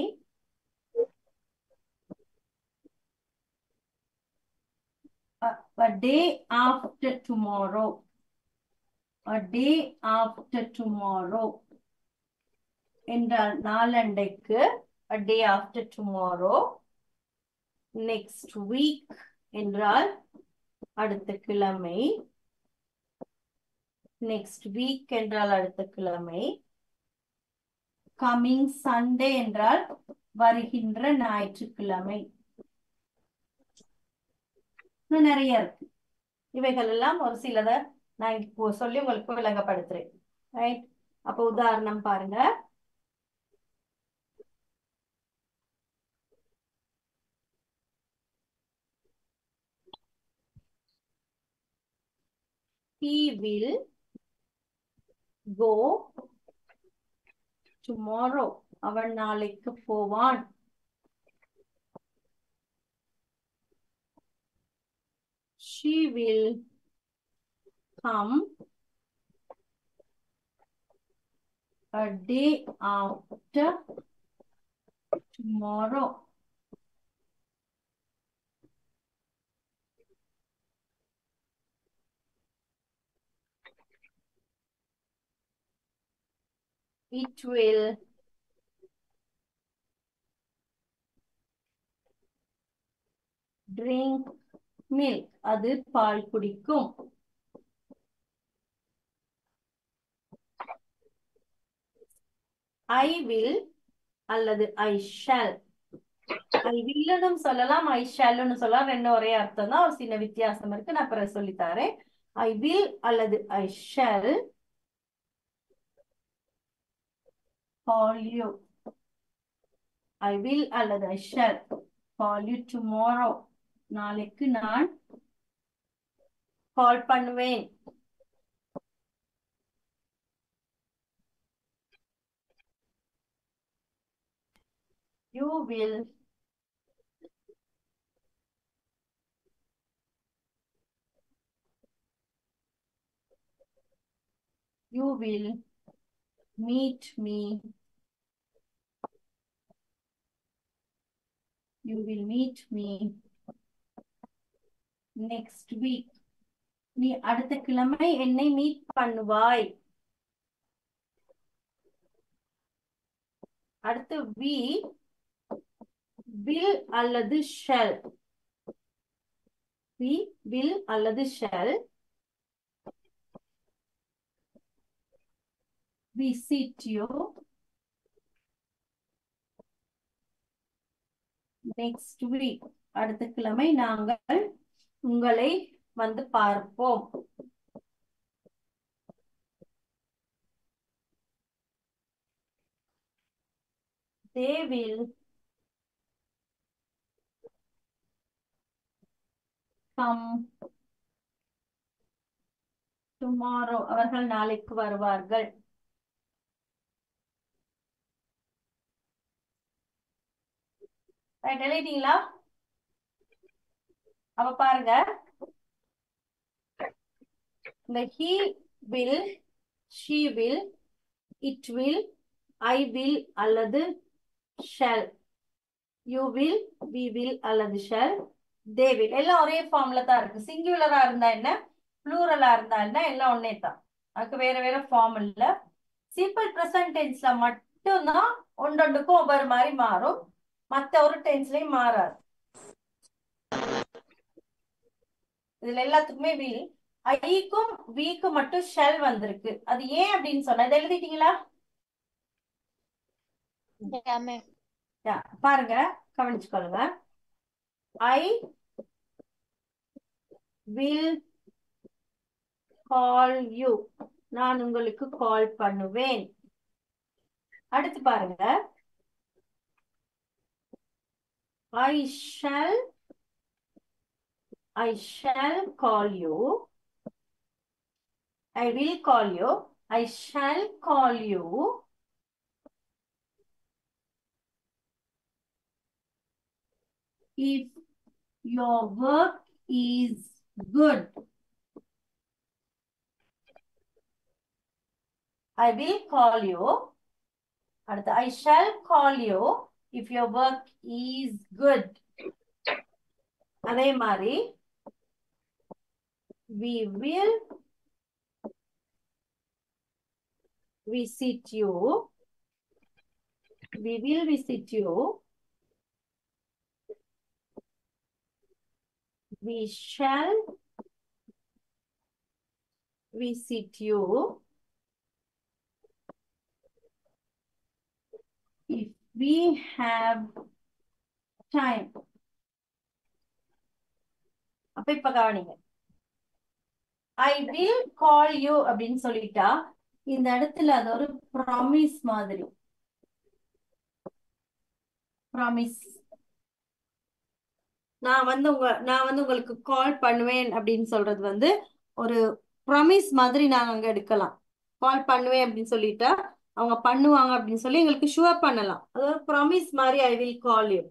A day after tomorrow. A day after tomorrow என்றால் நாளண்டைக்கு. A day after tomorrow. Next week என்றால் அடுத்த கிழமை. Next week என்றால் அடுத்த கிழமை. Coming Sunday என்றால் வருகின்ற ஞாயிற்றுக்கிழமை. இன்னும் நிறைய இருக்கு. இவைகள் எல்லாம் ஒரு சிலதை நான் இப்போ சொல்லி உங்களுக்கு விளங்கப்படுத்துறேன். ரைட். அப்ப உதாரணம் பாருங்க. He will go tomorrow. அவன் நாளைக்கு போவான். She will come a day after tomorrow. It will drink milk. அது பால் குடிக்கும். I will அல்லது I shall. I will சொல்லலாம், I shall சொல்லலாம். ரெண்டும் ஒரே அர்த்தம் தான், ஒரு சின்ன வித்தியாசம் இருக்கு. நான் அப்புறம் சொல்லித்தாரேன். I will அல்லது I shall call you. I will அல்லது I shall call you tomorrow. நாளைக்கு நான் கால் பண்ணுவேன். You will meet me. You will meet me next week. நீ அடுத்த கிழமை என்னை மீட் பண்ணுவாய். அடுத்து we will அல்லது shall. We will அல்லது shall visit you next week. அடுத்த கிழமை நாங்கள் உங்களை வந்து பார்ப்போம். They will come tomorrow. அவர்கள் நாளைக்கு வருவார்கள். ரைட், எழுதிட்டீங்களா? அப்ப பாருங்க, இந்த he will, she will, it will, I will அல்லது shall, you will, we will அல்லது shall, they will எல்லாம் ஒரே ஃபார்ம்ல தான் இருக்கு. சிங்குலரா இருந்தா என்ன, ப்ளூரலா இருந்தா என்ன, எல்லாம் ஒன்னே தான். அதுக்கு வேற வேற ஃபார்ம் இல்ல. சிம்பிள் பிரசன்ட் டென்ஸ்ல மட்டும்தான் ஒன்றொன்றுக்கும் ஒவ்வொரு மாதிரி மாறும், மத்த ஒரு டென்ஸ்லயும் மாறாது. இதுல எல்லாத்துக்குமே வில், ஐக்கும் வீக்கு மட்டும் ஷெல் வந்திருக்கு. அது ஏன் அப்படின்னு சொன்னா, இதை எழுதிட்டீங்களா? பாருங்க, கவனிச்சுக்கொள்ளுங்க. I will call you. நான் உங்களுக்கு கால் பண்ணுவேன். அடுத்து பாருங்க, I shall call you. I will call you. I shall call you. If your work is good. I will call you. அடுத்து I shall call you if your work is good. அதே மாதிரி we will visit you. We will visit you. We shall visit you if we have time. அப்ப இப்ப கவனிங்க, I will call you அப்படின்னு சொல்லிட்டா இந்த இடத்துல அது ஒரு ப்ராமிஸ் மாதிரி. ப்ராமிஸ், நான் வந்து உங்களுக்கு கால் பண்ணுவேன் அப்படின்னு சொல்றது வந்து ஒரு ப்ராமிஸ் மாதிரி நாங்க அங்க எடுக்கலாம். கால் பண்ணுவேன் அப்படின்னு சொல்லிட்டா அவங்க பண்ணுவாங்க அப்படின்னு சொல்லி எங்களுக்கு ஷுவர் பண்ணலாம். அது ஒரு ப்ராமிஸ் மாதிரி. I will call you.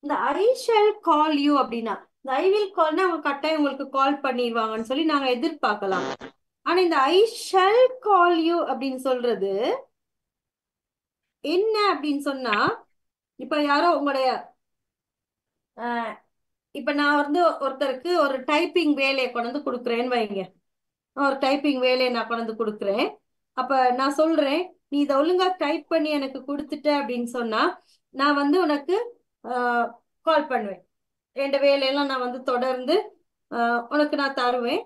இந்த ஐ ஷால் கால் யூ அப்படின்னா, இந்த ஐ வில் கால்னா அவங்க கட்டாயம் உங்களுக்கு கால் பண்ணிடுவாங்கன்னு சொல்லி நாங்க எதிர்பார்க்கலாம். ஆனா இந்த ஐ ஷால் கால் யூ அப்படின்னு சொல்றது என்ன அப்படின்னு சொன்னா, இப்ப யாரோ உங்களுடைய இப்ப நான் வந்து ஒருத்தருக்கு ஒரு டைப்பிங் வேலையை கொண்டு கொடுக்குறேன்னு வைங்க. ஒரு டைப்பிங் வேலையை நான் கொண்டு கொடுக்குறேன். அப்ப நான் சொல்றேன், நீ இதை ஒழுங்கா டைப் பண்ணி எனக்கு கொடுத்துட்ட அப்படின்னு சொன்னா நான் வந்து உனக்கு கால் பண்ணுவேன். என் வேலையெல்லாம் நான் வந்து தொடர்ந்து உனக்கு நான் தருவேன்.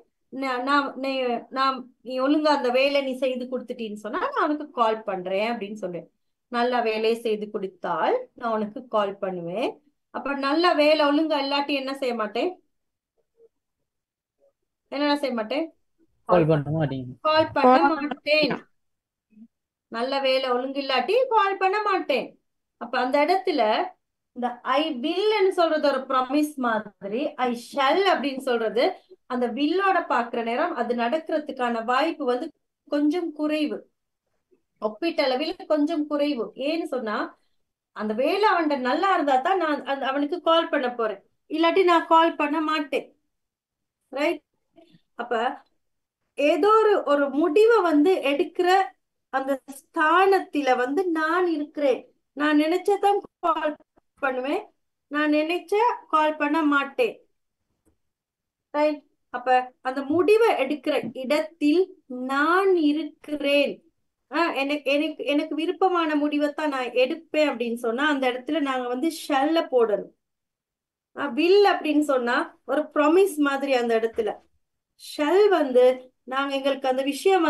நீ ஒழுங்கா அந்த வேலை நீ செய்து கொடுத்துட்டீன்னு சொன்னா நான் உனக்கு கால் பண்றேன் அப்படின்னு சொல்றேன். நல்ல வேலையை செய்து கொடுத்தால் நான் உனக்கு கால் பண்ணுவேன். அப்ப நல்ல வேலை ஒழுங்கா இல்லாட்டி என்ன செய்ய மாட்டேன், என்ன செய்ய மாட்டேன், கால் பண்ண மாட்டேன். நல்ல வேலை ஒழுங்கு இல்லாட்டி கால் பண்ண மாட்டேன். அப்ப அந்த இடத்துல இந்த ஐ வில் சொல்றது ஒரு ப்ராமிஸ் மாதிரி, ஐ ஷல் அப்படின்னு சொல்றது அந்த வில்லோட பாக்குற நேரம் அது நடக்கிறதுக்கான வாய்ப்பு வந்து கொஞ்சம் குறைவு, ஒப்பீட்டளவில் கொஞ்சம் குறைவு. ஏன்னு சொன்னா அந்த வேலை அவன்கிட்ட நல்லா இருந்தா தான் நான் அவனுக்கு கால் பண்ண போறேன், இல்லாட்டி நான் கால் பண்ண மாட்டேன். ரைட்? அப்ப ஏதோ ஒரு முடிவை எடுக்கிற அந்த ஸ்தானத்தில நான் இருக்கிறேன். நான் நினைச்சதான் கால் பண்ணுவேன், நான் நினைச்ச கால் பண்ண மாட்டேன். ரைட்? அப்ப அந்த முடிவை எடுக்கிற இடத்தில் நான் இருக்கிறேன். எனக்கு எனக்கு எனக்கு விருப்பமான முடிவைத்தான் நான் எடுப்பேன் அப்படின்னு சொன்னா அந்த இடத்துல நாங்க ஷல்ல போடணும். வில் அப்படின்னு சொன்னா ஒரு ப்ராமிஸ் மாதிரி. அந்த இடத்துல ஷல் நாங்க எங்களுக்கு அந்த விஷயம்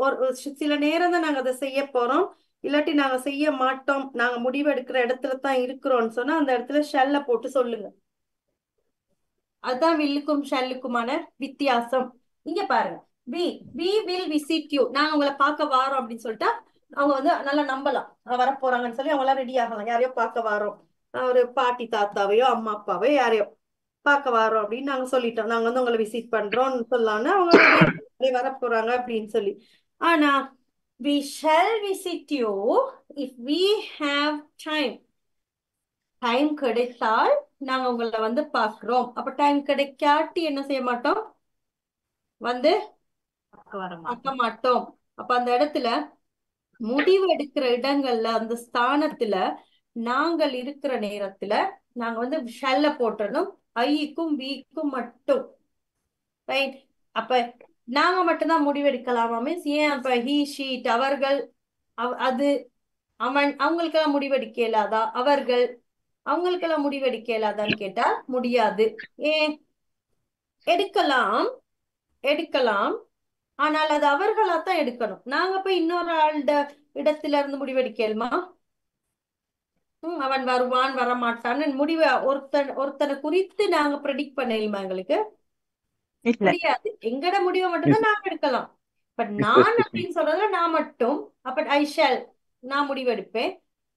ஒரு சில நேரம் தான் நாங்க அதை செய்ய போறோம், இல்லாட்டி நாங்க செய்ய மாட்டோம், நாங்க முடிவு எடுக்கிற இடத்துல தான் இருக்கிறோம்னு சொன்னா அந்த இடத்துல ஷல்ல போட்டு சொல்லுங்க. அதுதான் வில்லுக்கும் ஷல்லுக்குமான வித்தியாசம். இங்க பாருங்க, we will visit you, நாங்க உங்களை பார்க்க வாரோம் அப்படின்னு சொல்லிட்டா அவங்க நல்லா நம்பலாம், வர போறாங்கன்னு சொல்லி அவங்க எல்லாம் ரெடி ஆகலாம். யாரையோ பார்க்க வாரோம், ஒரு பாட்டி தாத்தாவையோ அம்மா அப்பாவையோ யாரையோ பார்க்க வாரோம் அப்படின்னு நாங்க சொல்லிட்டோம், நாங்க உங்களை விசிட் பண்றோம்னு சொல்லலாம்னா அவங்க வர போறாங்க அப்படின்னு சொல்லி. ஆனா we shall visit you if we have time. Time கிடைத்தால் நாங்க உங்களை பாக்குறோம். அப்ப டைம் கிடைக்காட்டி என்ன செய்ய மாட்டோம், பார்க்க மாட்டோம். அப்ப அந்த இடத்துல முடிவு எடுக்கிற இடங்கள்ல அந்த ஸ்தானத்துல நாங்கள் இருக்கிற நேரத்துல நாங்க ஷல்ல போட்டணும், ஐக்கும் வீக்கும் மட்டும். ரைட்? அப்ப நாங்க மட்டும்தான் முடிவெடுக்கலாமா மிஸ்? ஏன் அப்ப ஹீ ஷீட் அவர்கள் அது அவன் அவங்களுக்கெல்லாம் முடிவெடுக்க இயலாதா? அவர்கள் அவங்களுக்கெல்லாம் முடிவெடுக்க இயலாதான்னு கேட்டா முடியாது. ஏன்? எடுக்கலாம், ஆனால் அது அவர்களாத்தான் எடுக்கணும். நாங்க போய் இன்னொரு ஆள்ட இடத்துல இருந்து முடிவெடுக்கலுமா? அவன் வருவான் வரமாட்டான்னு முடிவை ஒருத்தனை குறித்து நாங்க ப்ரெடிக்ட் பண்ணலுமா? எங்களுக்கு முடியாது. எங்கட முடிவை மட்டும்தான் நாங்க எடுக்கலாம். பட் நான் அப்படின்னு சொல்றதுல நான் மட்டும், அப்ப ஐ ஷால் நான் முடிவெடுப்பேன்.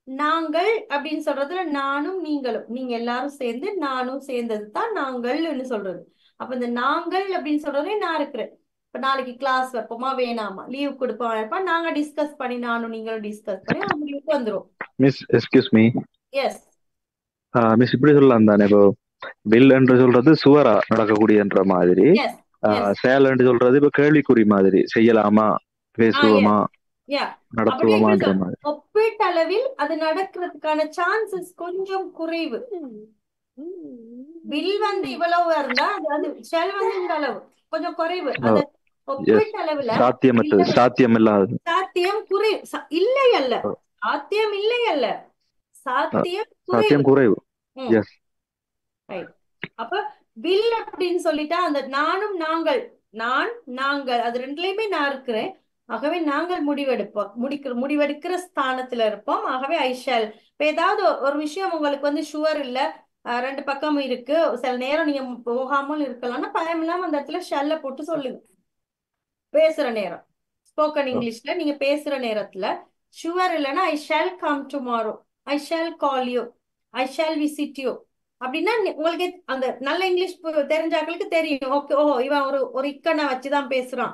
நாங்கள் அப்படின்னு சொல்றதுல நானும் நீங்களும், நீங்க எல்லாரும் சேர்ந்து நானும் சேர்ந்தது தான் நாங்கள்னு சொல்றது. அப்ப இந்த நாங்கள் அப்படின்னு சொல்றதே நான் இருக்கிறேன். இப்ப நாளைக்கு கிளாஸ் வைப்போமா வேணாமா, லீவ் கொடுப்போம், நாங்க டிஸ்கஸ் பண்ணி நானும் நீங்களும் டிஸ்கஸ் பண்ணி அந்த முடிவுக்கு வந்துரும். Miss excuse me. Yes miss இப்படி சொல்லலாம் தானே, இப்போ வில் என்று சொல்றது சுவரா நடக்கக்கூடியன்ற மாதிரி, செயல் என்று சொல்றது இப்ப கேள்விக்குறி மாதிரி, செய்யலாமா பேசுவோமா நடத்துவோமான்ற மாதிரி. ஒப்பீட்டளவில் அது நடக்கிறதுக்கான சான்சஸ் கொஞ்சம் குறைவு. வில் இவ்வளவு இருந்தா அது ஷெல் இந்த அளவு கொஞ்சம் குறைவு. அது ஒப்பீட்டளவுல சாத்தியமற்றது, சாத்தியம் இல்லாதது, சாத்தியம் குறைவு இல்லை அல்ல, சாத்தியம் இல்லை அல்ல, சாத்தியம் குறைவு. எஸ். அப்ப வில் அப்படின்னு சொல்லிட்டா அந்த நானும் நாங்கள் அது ரெண்டுலயுமே நான் இருக்கிறேன். ஆகவே நாங்கள் முடிவெடுக்கிற ஸ்தானத்துல இருப்போம். ஆகவே ஐ ஷால். இப்ப ஏதாவது ஒரு விஷயம் உங்களுக்கு ஷுவர் இல்ல, ரெண்டு பக்கமும் இருக்கு, சில நேரம் நீங்க போகாமல் இருக்கலாம்னா பயம் இல்லாம அந்த இடத்துல ஷல்ல போட்டு சொல்லுங்க. பேசுற நேரம் ஸ்போக்கன் இங்கிலீஷ்ல நீங்க பேசுற நேரத்துல ஷுவர் இல்லைன்னா I shall come tomorrow, I shall call you, I shall visit you அப்படின்னா உங்களுக்கு அந்த நல்ல இங்கிலீஷ் தெரிஞ்சாக்களுக்கு தெரியும். ஓகே, ஓ இவன் ஒரு இக்கனை வச்சுதான் பேசுறான்,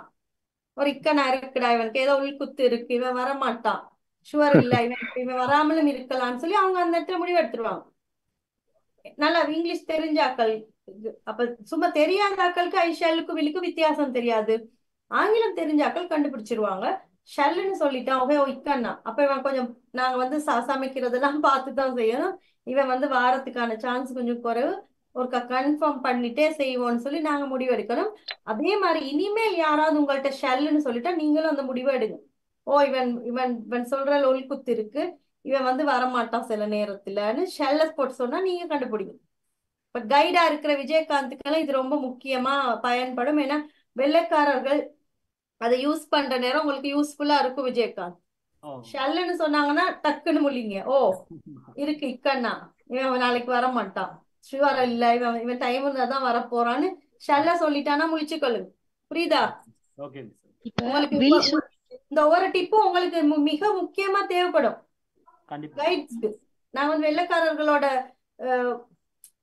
ஒரு இக்கனா இருக்குடா, இவனுக்கு ஏதோ உள்குத்து இருக்கு, இவன் வரமாட்டான், ஷுவர் இல்ல, இவன் வராமலும் இருக்கலாம்னு சொல்லி அவங்க அந்த இடத்துல முடிவு எடுத்துருவாங்க. நல்லா இங்கிலீஷ் தெரிஞ்சாக்கள். அப்ப சும்மா தெரியாத ஆக்களுக்கு ஐ ஷல்லுக்கும் வில்லுக்கும் வித்தியாசம் தெரியாது. ஆங்கிலம் தெரிஞ்சாக்கள் கண்டுபிடிச்சிருவாங்க. ஷல்லுன்னு சொல்லிட்டான், ஓகே இக்கன்னா, அப்ப இவன் கொஞ்சம் நாங்க சமைக்கிறதெல்லாம் பார்த்துதான் செய்யணும், இவன் வாரத்துக்கான சான்ஸ் கொஞ்சம் குறைவு, ஒரு கன்ஃபார்ம் பண்ணிட்டே செய்வோம்னு சொல்லி நாங்க முடிவெடுக்கணும். அதே மாதிரி இனிமேல் யாராவது உங்கள்ட்ட ஷல்லுன்னு சொல்லிட்டா நீங்களும் அந்த முடிவை எடுங்க. ஓ இவன் சொல்ற ஒல்குத்து இருக்கு, இவன் வரமாட்டான் சில நேரத்துலன்னு ஷெல்ல போட்டு சொன்னா நீங்க கண்டுபிடிங்க. இப்ப கைடா இருக்கிற விஜயகாந்துக்கெல்லாம் இது ரொம்ப முக்கியமா பயன்படும். ஏன்னா வெள்ளைக்காரர்கள் அதை யூஸ் பண்ற நேரம் உங்களுக்கு யூஸ்ஃபுல்லா இருக்கும். விஜயகாந்த் ஷல்லுன்னு சொன்னாங்கன்னா டக்குன்னு முள்ளிங்க, ஓ இருக்கு இக்கண்ணா, இவன் நாளைக்கு வரமாட்டான், ஷுவர் இல்ல, இவன் டைம் இருந்தாதான் வர போறான்னு ஷல்ல சொல்லிட்டானா முழிச்சுக்கொள்ளுங்க. புரியுதா? உங்களுக்கு இந்த ஒவ்வொரு டிப்பும் உங்களுக்கு மிக முக்கியமா தேவைப்படும் கைட்ஸ்க்கு. நான் வெள்ளைக்காரர்களோட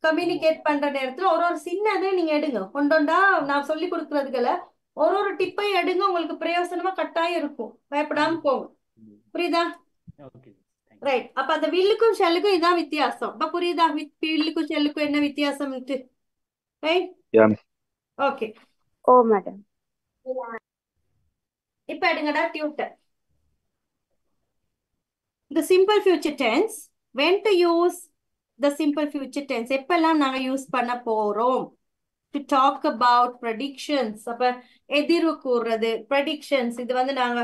கம்யூனிகேட் பண்ற நேரத்துல ஒரு சின்னதே நீங்க எடுங்க, ஒண்டொண்டா நான் சொல்லி கொடுக்கறதுக்குல ஒரு டிப்பையும் எடுங்க, உங்களுக்கு பிரயோசனமா கட்டாயம் இருக்கும், பயப்படாம போங்க. புரியுதா? ரைட். அப்ப அந்த வில்லுக்கும் ஷெல்லுக்கும் இதான் வித்தியாசம். அப்ப புரியுதா? வில்லுக்கும் ஷெல்லுக்கும் என்ன வித்தியாசம்? ரைட். ஓகே. ஓ மேடம். இப்ப எடுங்கடா tutor. The simple future tense. When to use the simple future tense? எப்பெல்லாம் நாங்க யூஸ் பண்ண போறோம்? To talk about predictions. அப்ப எதிர்வு கூறுறது, predictions. இது வந்து நாங்க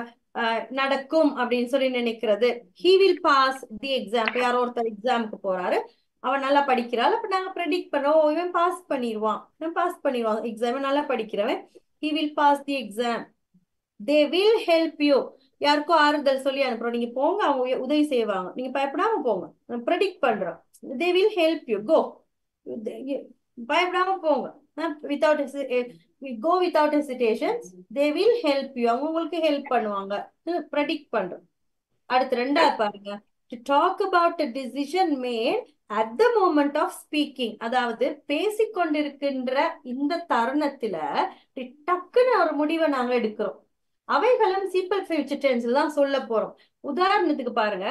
நடக்கும் அப்படின்னு சொல்லி நினைக்கிறது. He will pass the exam. யாரோ ஒருத்தர் எக்ஸாமுக்கு போறாரு, அவன் நல்லா படிக்கிறாள், அப்ப நாங்க ப்ரெடிக்ட் பண்றோம், இவன் பாஸ் பண்ணிடுவான், எக்ஸாம் நல்லா படிக்கிறவன். He will pass the exam. They will help you. யாருக்கும் ஆறுதல் சொல்லி அனுப்புறோம், நீங்க போங்க, அவங்க உதவி செய்வாங்க, நீங்க பயப்படாம போங்க, ப்ரெடிக்ட் பண்றோம். They will help you. Go. பயப்படாம போங்க. Without go without hesitations. They will help you. அவங்க உங்களுக்கு ஹெல்ப் பண்ணுவாங்க. ப்ரெடிக்ட் பண்றோம். அடுத்து ரெண்டாவது பாருங்க. To talk about a decision made at the moment of speaking. அதாவது பேசிக்கொண்டிருக்கின்ற இந்த தருணத்துல டக்குன்னு ஒரு முடிவை நாங்க எடுக்கிறோம். அவைகளும் சிம்பிள் ஃபியூச்சர் டென்ஸ்ல தான் சொல்ல போறோம். உதாரணத்துக்கு பாருங்க,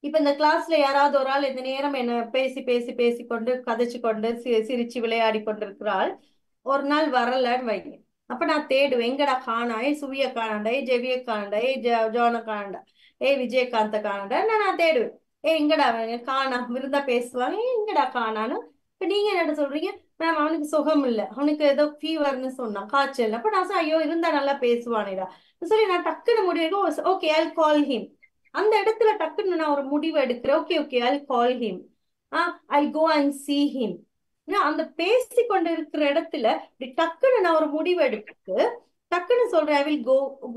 இப்ப இந்த கிளாஸ்ல யாராவது ஒரு ஆள் இந்த நேரம் என்ன பேசிக்கொண்டு கதைச்சு கொண்டு சிரிச்சு விளையாடி கொண்டிருக்கிறாள். ஒரு நாள் வரலன்னு வைங்க. அப்ப நான் தேடுவேன், எங்கடா காணா, சுவிய காணாண்டா, ஜெவிய காணாண்டா, ஜோன காணாண்டா, விஜயகாந்த காணாண்டா, நான் தேடுவேன். எங்கடா காணா, இருந்தா பேசுவாங்க, எங்கடா காணான்னு. இப்ப நீங்க என்ன சொல்றீங்க, மேம் அவனுக்கு சுகம் இல்லை, அவனுக்கு ஏதோ ஃபீவர்னு சொன்னான், காய்ச்சல். அப்ப நான் ஐயோ இருந்தா நல்லா பேசுவானேடா சொல்லி நான் டக்குன்னு முடிவு, ஓகே ஐ கால் ஹிம். அந்த இடத்துல டக்குன்னு நான் ஒரு முடிவு எடுக்கிறேன், okay I call him, I go and see him. அந்த பேசி கொண்டு இருக்கிற இடத்துல டக்குன்னு நான் ஒரு முடிவு எடுத்து டக்குன்னு சொல்றேன், I will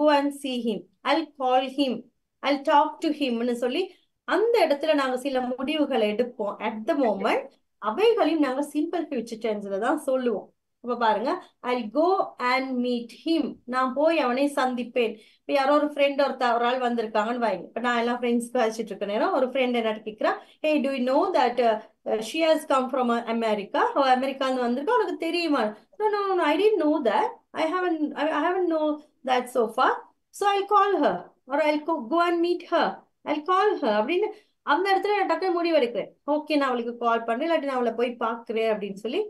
go and see him, I'll call him, I'll talk to himனு சொல்லி அந்த இடத்துல நாங்க சில முடிவுகளை எடுப்போம். at the moment அவைகளையும் நாங்க சிம்பிள் ஃபியூச்சர் டென்ஸ்ல தான் சொல்லுவோம். அப்ப பாருங்க, I'll go and meet him. நான் போய் அவனை சந்திப்பேன். இப்ப யாரோ ஒரு ஃப்ரெண்ட் ஒரு ஆள் வந்திருக்காங்கன்னு வாங்க. இப்ப நான் எல்லாம் ஃப்ரெண்ட்ஸ் பேசிட்டு இருக்க நேரம் ஒரு ஃப்ரெண்ட் என்ன கேட்கிறா, hey do you know that she has come from America? அமெரிக்கான்னு வந்திருக்கா, உனக்கு தெரியுமா? No, I didn't know that. I haven't know that so far. So I'll call her or I'll go and meet her. I'll call her அப்படின்னு அந்த இடத்துல நான் டக்குனு முடிவு எடுக்கிறேன். ஓகே நான் அவளுக்கு கால் பண்றேன், இல்லாட்டி நான் அவளை போய் பாக்குறேன் அப்படின்னு சொல்லி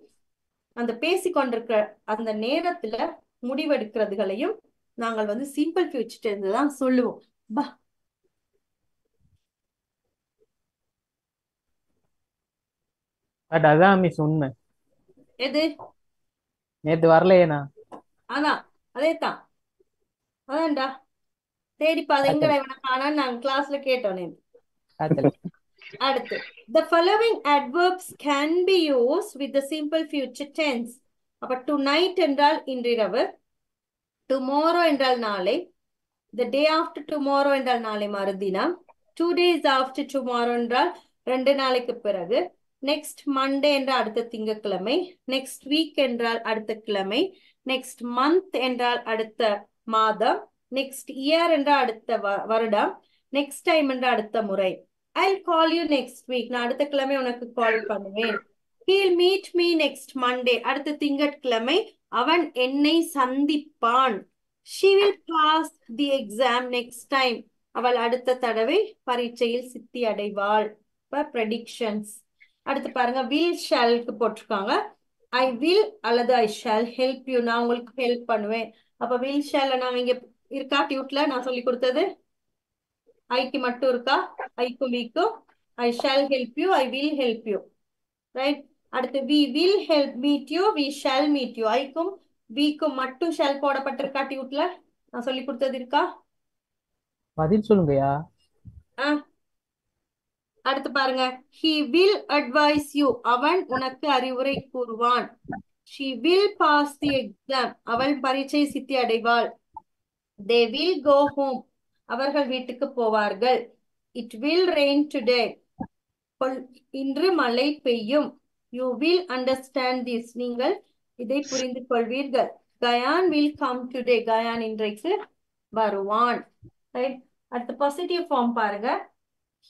அந்த பேசி கொண்டிருக்கிற அந்த நேரத்துல முடிவெடுக்கிறதுகளையும் நாங்கள் வந்து சிம்பிள் ஃபியூச்சர் டென்ஸ் தான் சொல்லுவோம். அதான் மிஸ் உண்மை. எது நேத்து வரலையேனா? அதேதான் அதான்டா தேடிப்பா, அது எங்கடா இவனை காணான்னு நாங்க கிளாஸ்ல கேட்டோம். அடுத்து, the following adverbs can be used with the simple future tense. அப்ப tonight என்றால் இன்றிரவு, tomorrow என்றால் நாளை, the day after tomorrow என்றால் நாளை மறுதினம், 2 days after tomorrow என்றால் 2 நாளைக்கு பிறகு, next Monday என்றால் அடுத்த திங்கட்கிழமை, next week என்றால் அடுத்த கிழமை, next month என்றால் அடுத்த மாதம், next year என்றால் அடுத்த வருடம், next time என்றால் அடுத்த முறை. I'll call you next week. நான் அடுத்த கிழமை உனக்கு கால் பண்ணுவேன். He'll meet me next Monday. அடுத்த திங்கட்கிழமை அவன் என்னை சந்திப்பான். She will pass the exam next time. அவள் அடுத்த தடவை பரீட்சையில் சித்தி அடைவாள். predictions. அடுத்து பாருங்க, will shallக்கு போட்டிருக்காங்க. I will அல்லது I shall help you. நான் உங்களுக்கு ஹெல்ப் பண்ணுவேன். அப்ப will shall நாங்க இங்க இருக்கா டியூட்ல நான் சொல்லி கொடுத்தது? ஐக்கு மட்டும் இருக்கா? ஐக்கும் வீக்கும். I shall help you, I will help you. Right? அடுத்து we will help meet you, we shall meet you. ஐக்கும் வீக்கும் மட்டும் shall போடப்பட்டிருக்கா டியூட்ல? நான் சொல்லி கொடுத்தது இருக்கா? பதில் சொல்லுங்கயா. அடுத்து பாருங்க, he will advise you. அவன் உனக்கு அறிவுரை கூறுவான். She will pass the exam. அவள் பரீட்சை சித்தி அடைவாள். They will go home. அவர்கள் வீட்டுக்கு போவார்கள். It will rain today. இன்று மழை பெய்யும். You will understand this. நீங்கள் இதை புரிந்து கொள்வீர்கள். Gayan will come today. Gayan இன்றைக்கு வருவான். Right? அடுத்த பாசிட்டிவ் ஃபார்ம் பாருங்க,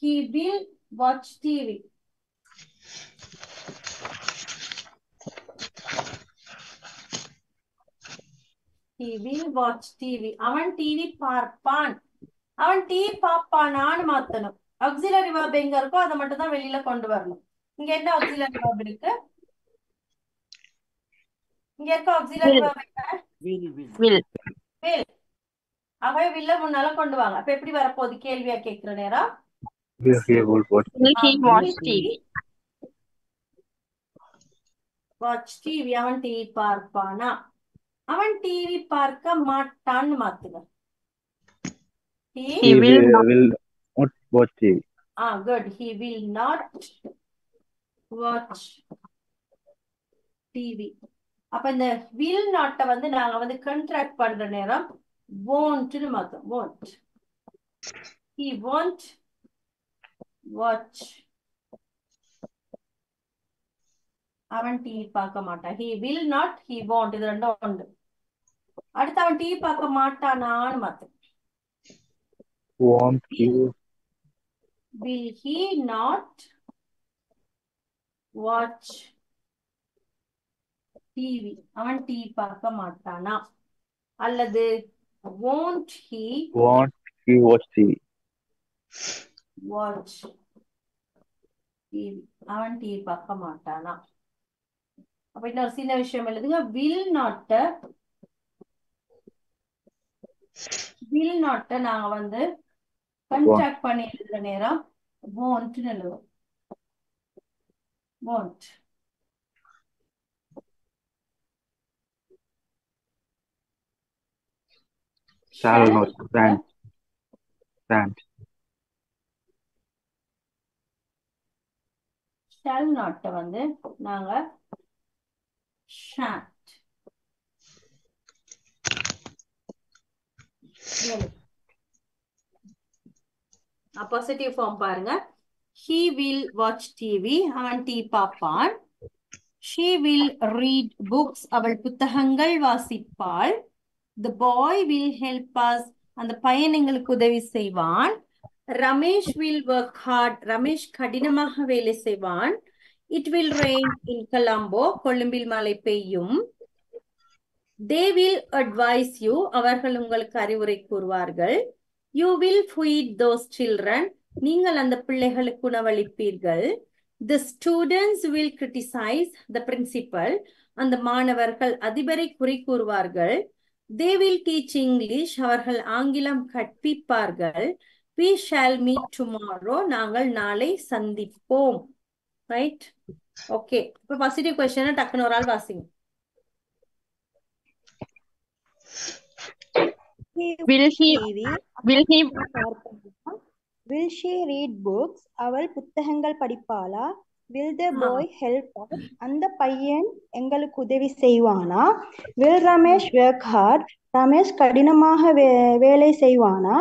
he will watch TV. He will watch TV. அவன் டிவி பார்ப்பான். அவன் டிவி பார்ப்பானான்னு மாத்தணும். ஆக்சிலரி verb எங்க இருக்கோ அதை மட்டும் தான் வெளியில கொண்டு வரணும். இங்க என்ன ஆக்சிலரி verb இருக்கு? இங்க இருக்க ஆக்சிலரி verb என்ன? will will. ஆகவே வில்ல முன்னால கொண்டு வாங்க. அப்ப எப்படி வரப்போகுது கேள்வியா கேட்கிற நேரம்? Will he will watch will he watch will TV he watch TV? அவன் டிவி பார்ப்பானா? அவன் டிவி பார்க்க மாட்டான்னு மாத்துங்க. he He will not will not watch TV. Good. He will not watch TV. அப்ப இந்த will not வந்து நாங்க வந்து கண்ட்ராக்ட் பண்ற நேரம் won't னு மாத்தோம். won't. He won't watch. அவன் டிவி பார்க்க மாட்டான். He will not, he won't. இது ரெண்டும் உண்டு. அடுத்து அவன் டிவி பார்க்க மாட்டானான்னு மாத்து. Won't he? Will he not watch TV? அவன் டிவி பார்க்க மாட்டானா? அல்லது won't he watch TV? watch TV? அவன் டிவி பார்க்க மாட்டானா? அப்ப இன்னொரு சின்ன விஷயம் எழுதுங்க. will not நாங்க வந்து கண்ட்ராக்ட் பண்ணி எழுதுற நேரம் won't னு எழுதுவோம். won't. Shall not stand. shall not வந்து நாங்க shan't. பாசிட்டிவ் ஃபார்ம் பாருங்க. he will watch TV. அவன் டிவி பார்ப்பான். she will read books. அவள் புத்தகங்கள் வாசிப்பாள். the boy will help us. அந்த பையன் எங்களுக்கு உதவி செய்வான். Ramesh will work hard. Ramesh கடினமாக வேலை செய்வான். it will rain in Colombo. கொழும்பில் மழை பெய்யும். they will advise you. அவர்கள் உங்களுக்கு அறிவுரை கூறுவார்கள். you will feed those children. நீங்கள் அந்த பிள்ளைகளுக்கு உணவளிப்பீர்கள். the students will criticize the principal. அந்த மாணவர்கள் அதிபரை குறை கூறுவார்கள். they will teach English. அவர்கள் ஆங்கிலம் கற்பிப்பார்கள். we shall meet tomorrow. நாங்கள் நாளை சந்திப்போம். ரைட்? ஓகே. இப்போ பாசிட்டிவ் क्वेश्चन டக்குனு ஒரு ஆள் வாசிங்க. will she read books? அவள் புத்தகங்கள் படிப்பாளா? will the boy help us? அந்த பையன் எங்களுக்கு உதவி செய்வானா? will Ramesh work hard? Ramesh கடினமாக வேலை செய்வானா?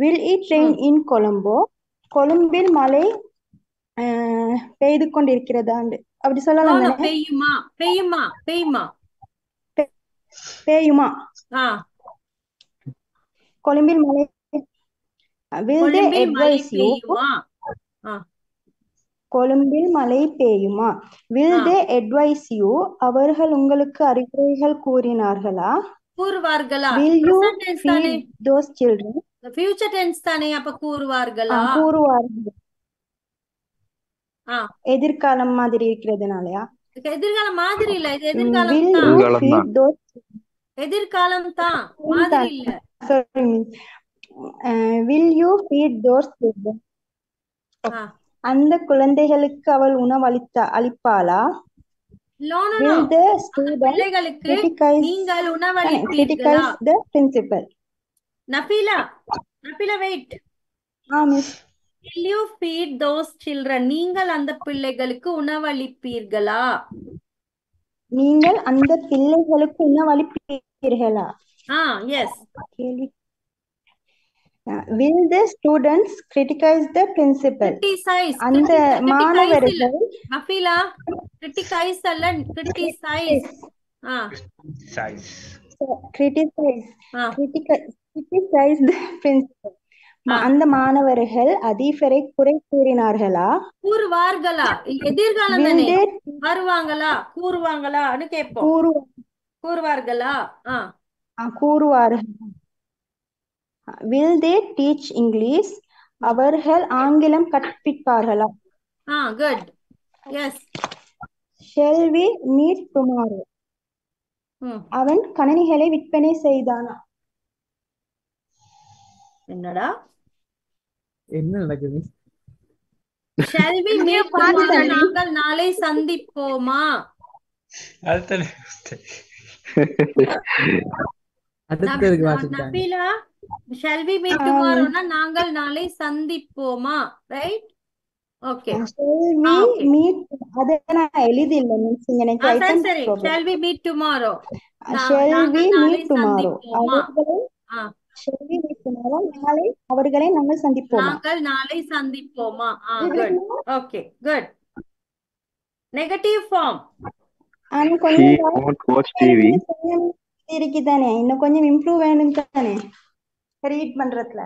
will it rain in Colombo? கொழும்பில் மழை பெய்து கொண்டிருக்கிறதா? அப்படி சொல்லலாம். பெய்யுமா கொழும்பில் மழை. will they advise you? கொழும்பில் மழை பெய்யுமா? will they advise you? அவர்கள் உங்களுக்கு அறிவுரைகள் கூறினார்களா? கூறுவார்களா? will you feed those children? Future tense தானே. அப்ப கூறுவார்களா? கூறுவார்கள். எதிர்காலம் மாதிரி இருக்கிறதுனாலயா? எதிர்காலம் மாதிரி இல்ல, இது எதிர்காலம் தான் மாதிரி இல்ல. will you feed those children? அந்த குழந்தைகளுக்கு அவள் உணவு அளிப்பாளா? will the student நீங்கள் உணவளிப்பீர்களா? criticize the principal? Nafeela wait. will you feed those children? நீங்கள் அந்த பிள்ளைகளுக்கு உணவளிப்பீர்களா? நீங்கள் அந்த பிள்ளைகளுக்கு உணவளிப்பீர்களா? yes. will the students criticize the principal? அந்த மாணவர்கள் நஃபீலா criticize அல்ல criticize. criticize the principal. அந்த மாணவர்கள் அதிபரை குறை கூறினார்களா? கூறுவார்களா? எதிர்காலம் தானே. வருவாங்களா கூறுவாங்களான்னு கேட்போம். கூறுவார்களா? கூறுவார்கள். will they teach English? அவர்கள் ஆங்கிலம் கற்பிப்பார்களா? Good. Yes. Shall we meet tomorrow? அவன் கணினிகளை விற்பனை செய்தானா? என்னடா என்ன நடக்குது? Shall we meet tomorrow? நாங்கள் நாளை சந்திப்போமா? அடுத்ததுக்கு வாசிட்டாங்க. Nabila, shall we meet tomorrow னா நாங்கள் நாளை சந்திப்போமா, right? Okay. Shall we meet? அதை நான் எழுதில்லை மீன்ஸ் எனக்கு ஐட்டம் சரி. shall we meet tomorrow? Shall we meet tomorrow? அவர்களை shall we meet tomorrow? நாளை அவர்களை நாங்கள் சந்திப்போமா? நாங்கள் நாளை சந்திப்போமா. Good. Okay, good. Negative form. He won't watch TV. இருக்குதானே, இன்னும் கொஞ்சம் இம்ப்ரூவ் வேணும் தானே ரீட் பண்றதுல.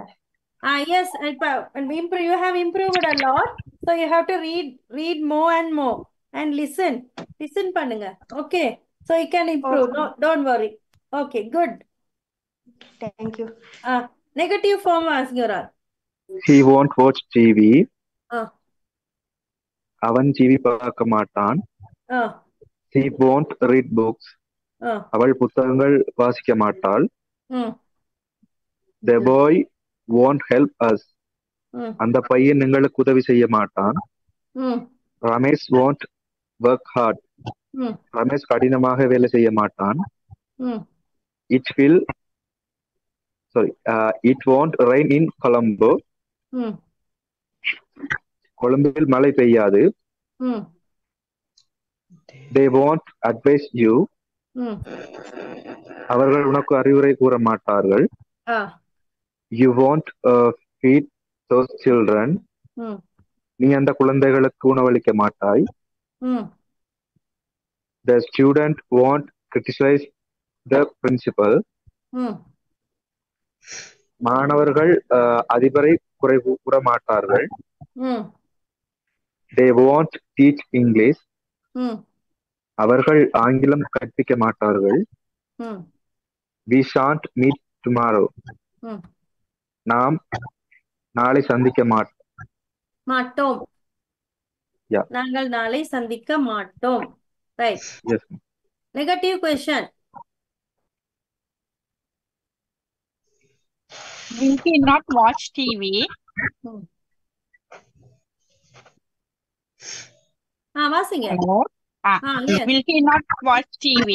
Yes, you have improved a lot, so you have to read more and more and listen பண்ணுங்க. Okay, so you can improve. No, don't worry. Okay, good. Thank you. Negative form asgura. He won't watch TV. அவன் TV பார்க்க மாட்டான். He won't read books. அவள் புத்தகங்கள் வாசிக்க மாட்டாள். The boy won't help us. அந்த பையன் எங்களுக்கு உதவி செய்ய மாட்டான். Ramesh won't work hard. Ramesh கடினமாக வேலை செய்ய மாட்டான். It won't rain in Colombo. கொழும்பில் மழை பெய்யாது. They won't advise you. அவர்கள் உனக்கு அறிவுரை கூற மாட்டார்கள். You won't feed those children. நீ அந்த குழந்தைகளுக்கு உணவளிக்க மாட்டாய். The student won't criticize the principal. மாணவர்கள் அதிபரை குறை கூற மாட்டார்கள். They won't teach English. அவர்கள் ஆங்கிலம் கற்பிக்க மாட்டார்கள். We shan't meet tomorrow. நாம் நாளை சந்திக்க மாட்டோம். நாங்கள் நாளை சந்திக்க மாட்டோம். Right. Yes. Negative question. Will he not watch TV? வாசிங்க. Will he not watch TV?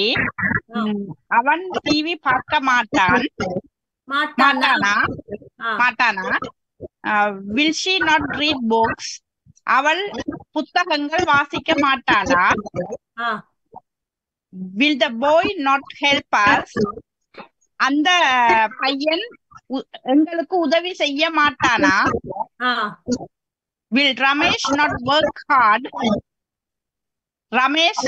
அவன் டிவி பார்க்க மாட்டான். மாட்டானா? Will she not read books? அவள் புத்தகங்கள் வாசிக்க மாட்டாளா? Will the boy not help us? அந்த பையன் எங்களுக்கு உதவி செய்ய மாட்டானா? Will Ramesh not work hard? Ramesh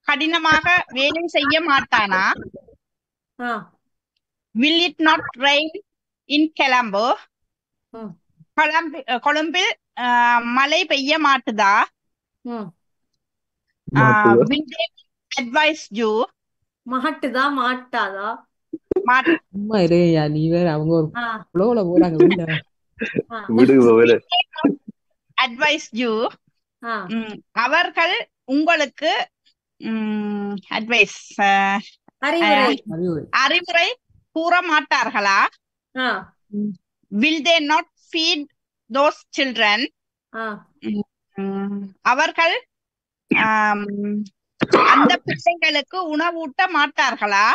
கடினமாக வேலை செய்ய மாட்டானா? Will it not rain in Colombo? கொழும்பில் மழை பெய்ய மாட்டுதா? Will they advise you? மாட்டாதா? அம்மா இறையா, நீ வேற அவங்க ஒரு ஃப்ளோல போறாங்க. Advise you. அவர்கள் உங்களுக்கு அட்வைஸ் அறிவுரை கூற மாட்டார்களா? Will they not feed those children? அவர்கள் அந்த பிள்ளைகளுக்கு உணவூட்ட மாட்டார்களா?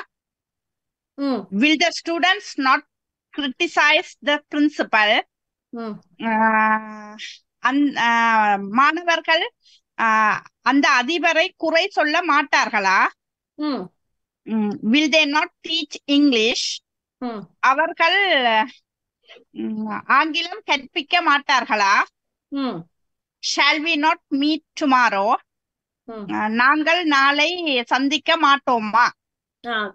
Will the students not criticize the principal? மாணவர்கள் அந்த அதிபரை குறை சொல்ல மாட்டார்களா? Will they not teach English? அவர்கள் ஆங்கிலம் கற்பிக்க மாட்டார்களா? Shall we not meet tomorrow? நாங்கள் நாளை சந்திக்க மாட்டோமா?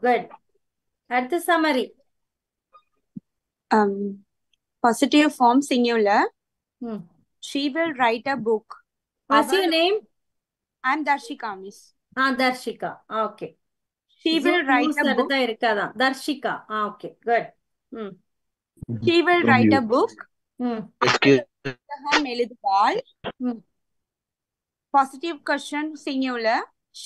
குட். அடுத்த summary. Positive form singular. She will write a book. What's your name? I'm Darshika, miss. Darshika. Okay. She will write a book. Darshika. Okay, good. She will write a book. ம் புத்தகம் எழுதுவாள். ம் positive question singular.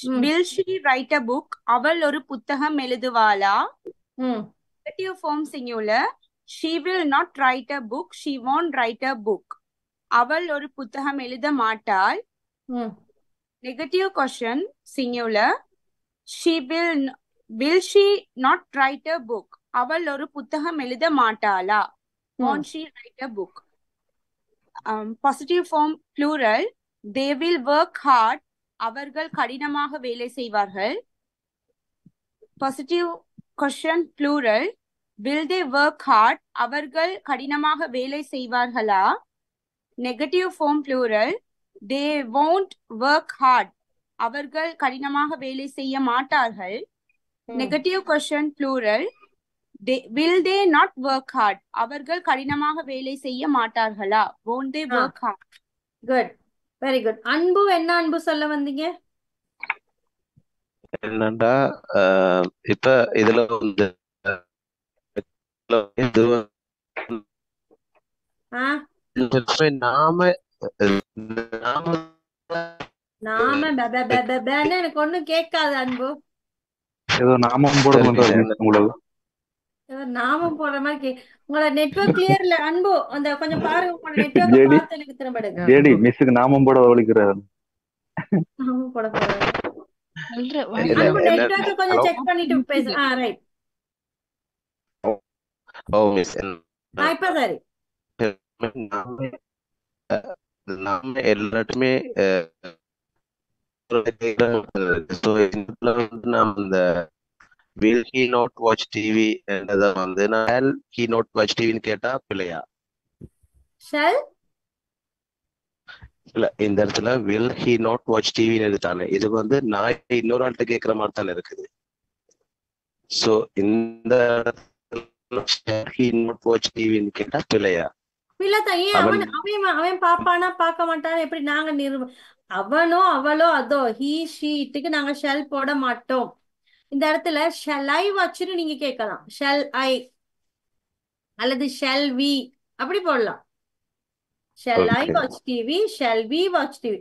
ம் Will she write a book? அவள் ஒரு புத்தகம் எழுதுவாளா? ம் negative form singular. She will not write a book. She won't write a book. அவள் ஒரு புத்தகம் எழுத மாட்டாள். ம் negative question singular. Will she not write a book? அவள் ஒரு புத்தகம் எழுத மாட்டாளா? Won't she write a book? Positive form plural. They will work hard. அவர்கள் கடினமாக வேலை செய்வார்கள். Positive question plural. Will they work hard? அவர்கள் கடினமாக வேலை செய்வார்களா? Negative form plural. They won't work hard. அவர்கள் கடினமாக வேலை செய்ய மாட்டார்கள். Negative question plural. Will they not work hard? அவர்கள் கடினமாக வேலை செய்ய மாட்டார்களா? Won't they work hard? Good, very good. அன்பு, என்ன அன்பு சொல்ல வந்தீங்க? என்னண்டா இப்ப இதுல வந்து ஆ நாம நாம எனக்கு ஒண்ணும் கேட்காது அன்பு. ஏதோ நாமம் போட உங்களுக்கு ஏதோ நாமம் போடுற மாதிரி உங்களோட நெட்வொர்க் கிளியர் இல்ல அன்பு. அந்த கொஞ்சம் பாருங்க, உங்களோட நெட்வொர்க் பார்த்து எனக்கு திரும்ப எடுங்க. ஜேடி மிஸ்ஸுக்கு நாமம் போட வலிக்கிறாரு. நாமம் போட போறாரு. அன்பு நெட்வொர்க் கொஞ்சம் செக் பண்ணிட்டு பேசு. ரைட். ஓ மிஸ் இப்ப சரி. நாம எல்லாருமே நாம இந்த will he not watch TV என்றத வந்து நான் he not watch TV ன்னு கேட்டா பிள்ளையா? shall இல்ல, இந்த இடத்துல will he not watch TV ன்னு எடுத்தானே, இது வந்து நான் இன்னொரு ஆள்கிட்ட கேட்கிற மாதிரி தானே இருக்குது. சோ இந்த shall he not watch TV ன்னு கேட்டா பிள்ளையா? பிள்ளைதான். ஏன் அவன் பாப்பானா பார்க்க மாட்டானா? எப்படி நாங்க அவனோ அவளோ அதோ he she க்கு நாங்க ஷெல் போட மாட்டோம். இந்த இடத்துல shall I watchன்னு நீங்க கேட்கலாம். shall I அல்லது shall we அப்படி போடலாம். shall I watch TV, shall we watch TV,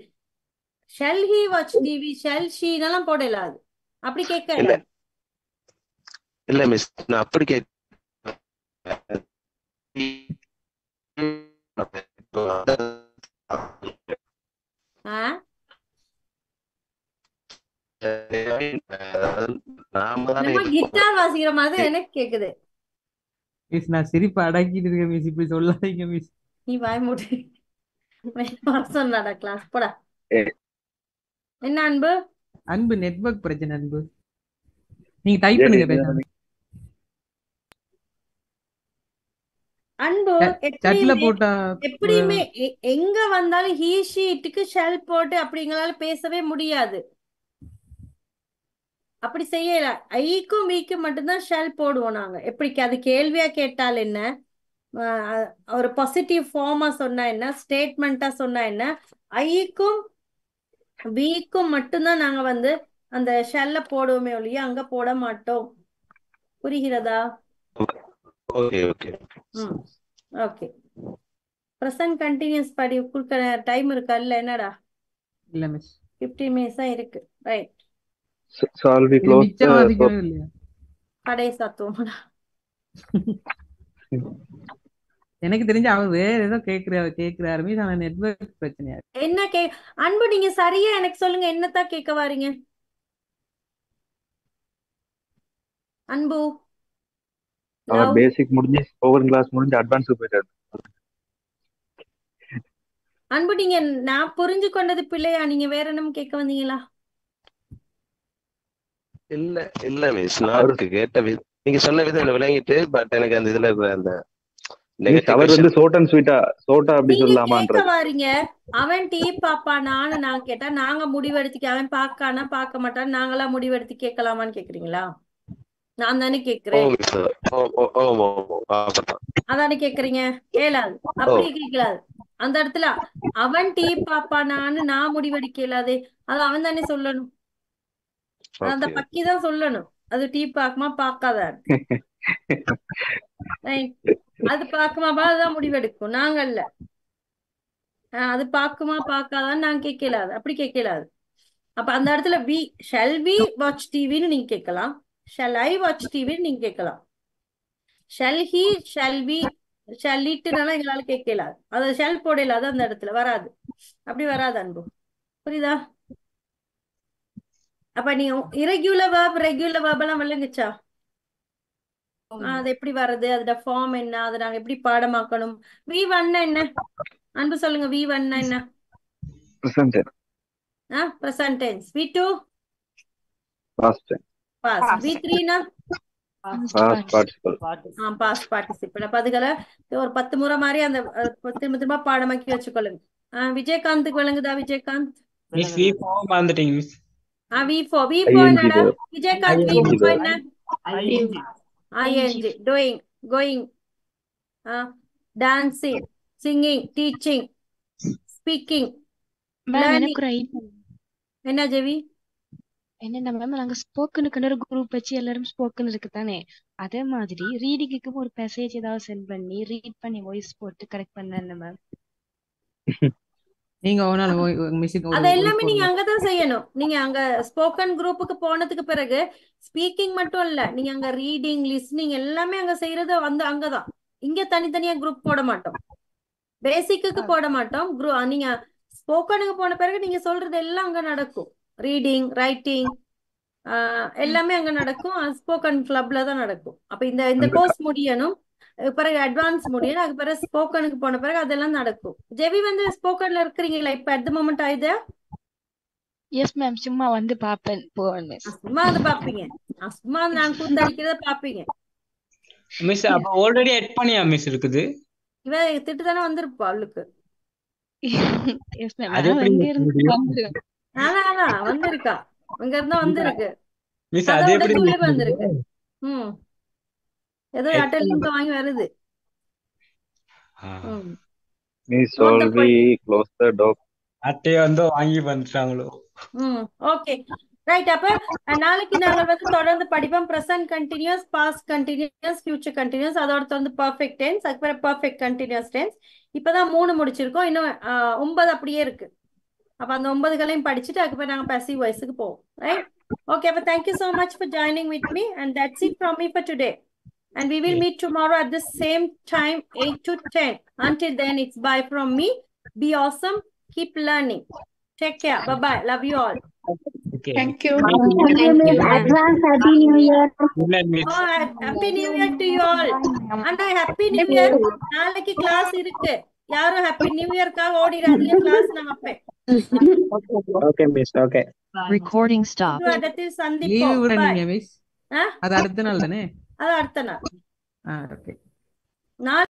shall he watch TV, shall she எல்லாம் போடலாது. அப்படி கேட்க இல்ல மிஸ், நான் அப்படி கேட்க கிட்டார் வாசிக்கிற மாதிரி எனக்கு கேக்குது. மிஸ் நான் சிரிப்பு அடக்கிட்டு இருக்கேன் மிஸ், இப்படி சொல்லாதீங்க மிஸ். நீ வாய் மூடு. சொன்னாடா கிளாஸ் போடா. என்ன அன்பு? அன்பு நெட்வொர்க் பிரச்சனை அன்பு. நீங்க டைப் பண்ணுங்க பேசாம. அன்பு எப்படியுமே எங்க வந்தாலும் he she க்கு ஷெல் போட்டு அப்படிங்களால பேசவே முடியாது. அப்படி செய்யல. ஐக்கும் வீக்கும் மட்டும்தான் ஷெல் போடுவோம் நாங்க. எப்படி அது கேள்வியா கேட்டால் என்ன, ஒரு பாசிட்டிவ் ஃபார்மா சொன்னா என்ன, ஸ்டேட்மெண்டா சொன்னா என்ன, ஐக்கும் வீக்கும் மட்டும்தான் நாங்க வந்து அந்த ஷெல்ல போடுவோமே ஒழிய அங்க போட மாட்டோம். புரிகிறதா? ஓகே. பிரசன்ட் கண்டினியூஸ் படி குடுக்க டைம் இருக்கா? இல்ல என்னடா? இல்ல மிஸ், 15 மினிட்ஸ் தான் இருக்கு. ரைட். shall we close கடை சாத்துவோம்டா. எனக்கு தெரிஞ்ச அவர் வேற ஏதோ கேக்குறாரு மிஸ். ஆனா நெட்வொர்க் பிரச்சனையா என்ன அன்பு நீங்க சரியா எனக்கு சொல்லுங்க, என்னத்தான் கேட்க வாரீங்க அன்பு? அவர் பேசிக் முடிஞ்சு ஓவர் கிளாஸ் முடிஞ்சு அட்வான்ஸ் போயிட்டாரு. அன்பு நீங்க நான் புரிஞ்சு கொண்டது பிள்ளையா? நீங்க வேற என்ன கேட்க வந்தீங்களா? இல்ல மிஸ், நான் கேட்ட நீங்க சொன்ன விதம் விளங்கிட்டு, பட் எனக்கு அந்த இதுல அந்த அவர் வந்து ஷார்ட் அண்ட் ஸ்வீட்டா சோட்டா அப்படி சொல்லலாமான்ற வாரீங்க. அவன் டீ பாப்பானான்னு நான் கேட்டா நாங்க முடிவெடுத்து, அவன் பாக்கானா பார்க்க மாட்டான் நாங்களா முடிவெடுத்து கேட்கலாமான்னு கேக்குறீங்களா? நான் தானே கேக்குறேன். அதானே கேக்குறீங்க. கேளாது, அப்படி கேட்கலாது. அந்த இடத்துல அவன் டீ பாப்பானான்னு நான் முடிவெடுக்க இயலாதே, அது அவன் தானே சொல்லணும். அந்த பக்கி தான் சொல்லணும் அது டீ பாக்குமா பாக்காத. Right. அது பாக்குமாப்பா அதுதான் முடிவெடுக்கும் நாங்கல்ல. அது பாக்குமா பாக்காதான்னு நாங்க கேட்கலாது, அப்படி கேட்கலாது. அப்ப அந்த இடத்துல shall we watch டிவின்னு நீங்க கேட்கலாம், shall I watch டிவின்னு நீங்க கேட்கலாம். shall he, shall we, shall itனால எங்களால கேட்கலாது, அது shall போடலாது, அந்த இடத்துல வராது, அப்படி வராது அன்பு, புரியுதா? அப்ப நீங்க irregular verb ரெகுலர் verb எல்லாம் விளங்குச்சா? அது எப்படி வர்றது, அதோட ஃபார்ம் என்ன, அதை நாங்க எப்படி பாடமாக்கணும்? V1 என்ன அன்பு சொல்லுங்க, V1 என்ன? present tense. Present tense. V2 past tense. past. V3 னா past participle. past participle. அப்ப அதுகளை ஒரு 10 முறை மாதிரி அந்த திரும்ப திரும்ப பாடமாக்கி வச்சுக்கொள்ளுங்க. விஜயகாந்த்க்கு விளங்குதா? விஜயகாந்த் மிஸ் V4 வந்துட்டீங்க மிஸ். V4 V4 என்னடா விஜயகாந்த்? V4 என்ன? ing, doing, going, dancing, singing, teaching, speaking, learning. என்ன ஜெவி? என்னன்னா மேம், நாங்க ஸ்போக்கனுக்கு ஒரு குரூப் வச்சு எல்லாரும் ஸ்போக்கன் இருக்கு தானே, அதே மாதிரி ரீடிங்க்கு ஒரு மெசேஜ் ஏதாவது சென்ட் பண்ணி ரீட் பண்ணி வாய்ஸ் போட்டு கரெக்ட் பண்ணேன் மேம். நீங்க அது எல்லாமே நீங்க அங்கதான் செய்யணும். நீங்க அங்க ஸ்போக்கன் குரூப்புக்கு போனதுக்கு பிறகு ஸ்பீக்கிங் மட்டும் இல்ல, நீங்க அங்க ரீடிங், லிஸ்னிங் எல்லாமே அங்க செய்யறது வந்து அங்கதான். இங்க தனித்தனியா குரூப் போட மாட்டோம், பேசிக்கு போட மாட்டோம். நீங்க ஸ்போக்கனுக்கு போன பிறகு நீங்க சொல்றது எல்லாம் அங்க நடக்கும். ரீடிங், ரைட்டிங் எல்லாமே அங்க நடக்கும். ஸ்போக்கன் கிளப்ல தான் நடக்கும். அப்ப இந்த கோர்ஸ் முடியணும், பிறகு அட்வான்ஸ் முடியணும், அதுக்கு பிறகு ஸ்போக்கனுக்கு போன பிறகு அதெல்லாம் நடக்கும். ஜெவி வந்து ஸ்போக்கன்ல இருக்கிறீங்களா இப்ப அட் தி மொமெண்ட்? ஆயுதா? எஸ் மேம், சும்மா வந்து பாப்பேன் போவேன் மிஸ். சும்மா வந்து பாப்பீங்க, சும்மா நான் கூத்தடிக்கிறத பாப்பீங்க மிஸ். அப்ப ஆல்ரெடி எட் பண்ணியா மிஸ் இருக்குது? இவ திட்டு தானே வந்திருப்பா அவளுக்கு. எஸ் மேம், எங்க இருந்து வந்திருக்கா, அங்க இருந்தா வந்திருக்கு மிஸ். அது எப்படி வந்திருக்கு? ஏதோ ஏர்டெல் லிங்க் வாங்கி வருது. Miss already closed the door. அட்டை வந்து வாங்கி வந்துட்டாங்களோ? Okay right. அப்ப நாளைக்கு நாங்கள் வந்து தொடர்ந்து படிப்போம். Present continuous, past continuous, future continuous, அதோட தொடர்ந்து பர்ஃபெக்ட் டென்ஸ், அதுக்கப்புறம் பர்ஃபெக்ட் கண்டினியூஸ் டென்ஸ். இப்பதான் 3 முடிச்சிருக்கோம், இன்னும் 9 அப்படியே இருக்கு. அப்ப அந்த 9களையும் படிச்சுட்டு அதுக்கப்புறம் நாங்க passive voice-க்கு போவோம். ரைட்? ஓகே. அப்ப thank you so much for joining with me, and that's it from me for today. And we will meet tomorrow at the same time, 8 to 10. Until then, it's bye from me. Be awesome. Keep learning. Take care. Bye-bye. Love you all. Okay. Thank you. Advance Happy New Year. Happy New Year to you all. And Happy New Year. நாளைக்கு class இருக்கு. யாரும் Happy New Year-க்காக ஓடிடாதீங்க, class நான் வைப்பேன். Okay miss. Okay. Recording stop. Leave விடுறீங்க miss? அது அடுத்த நாள் தானே? அது அடுத்த நாள். ஓகே.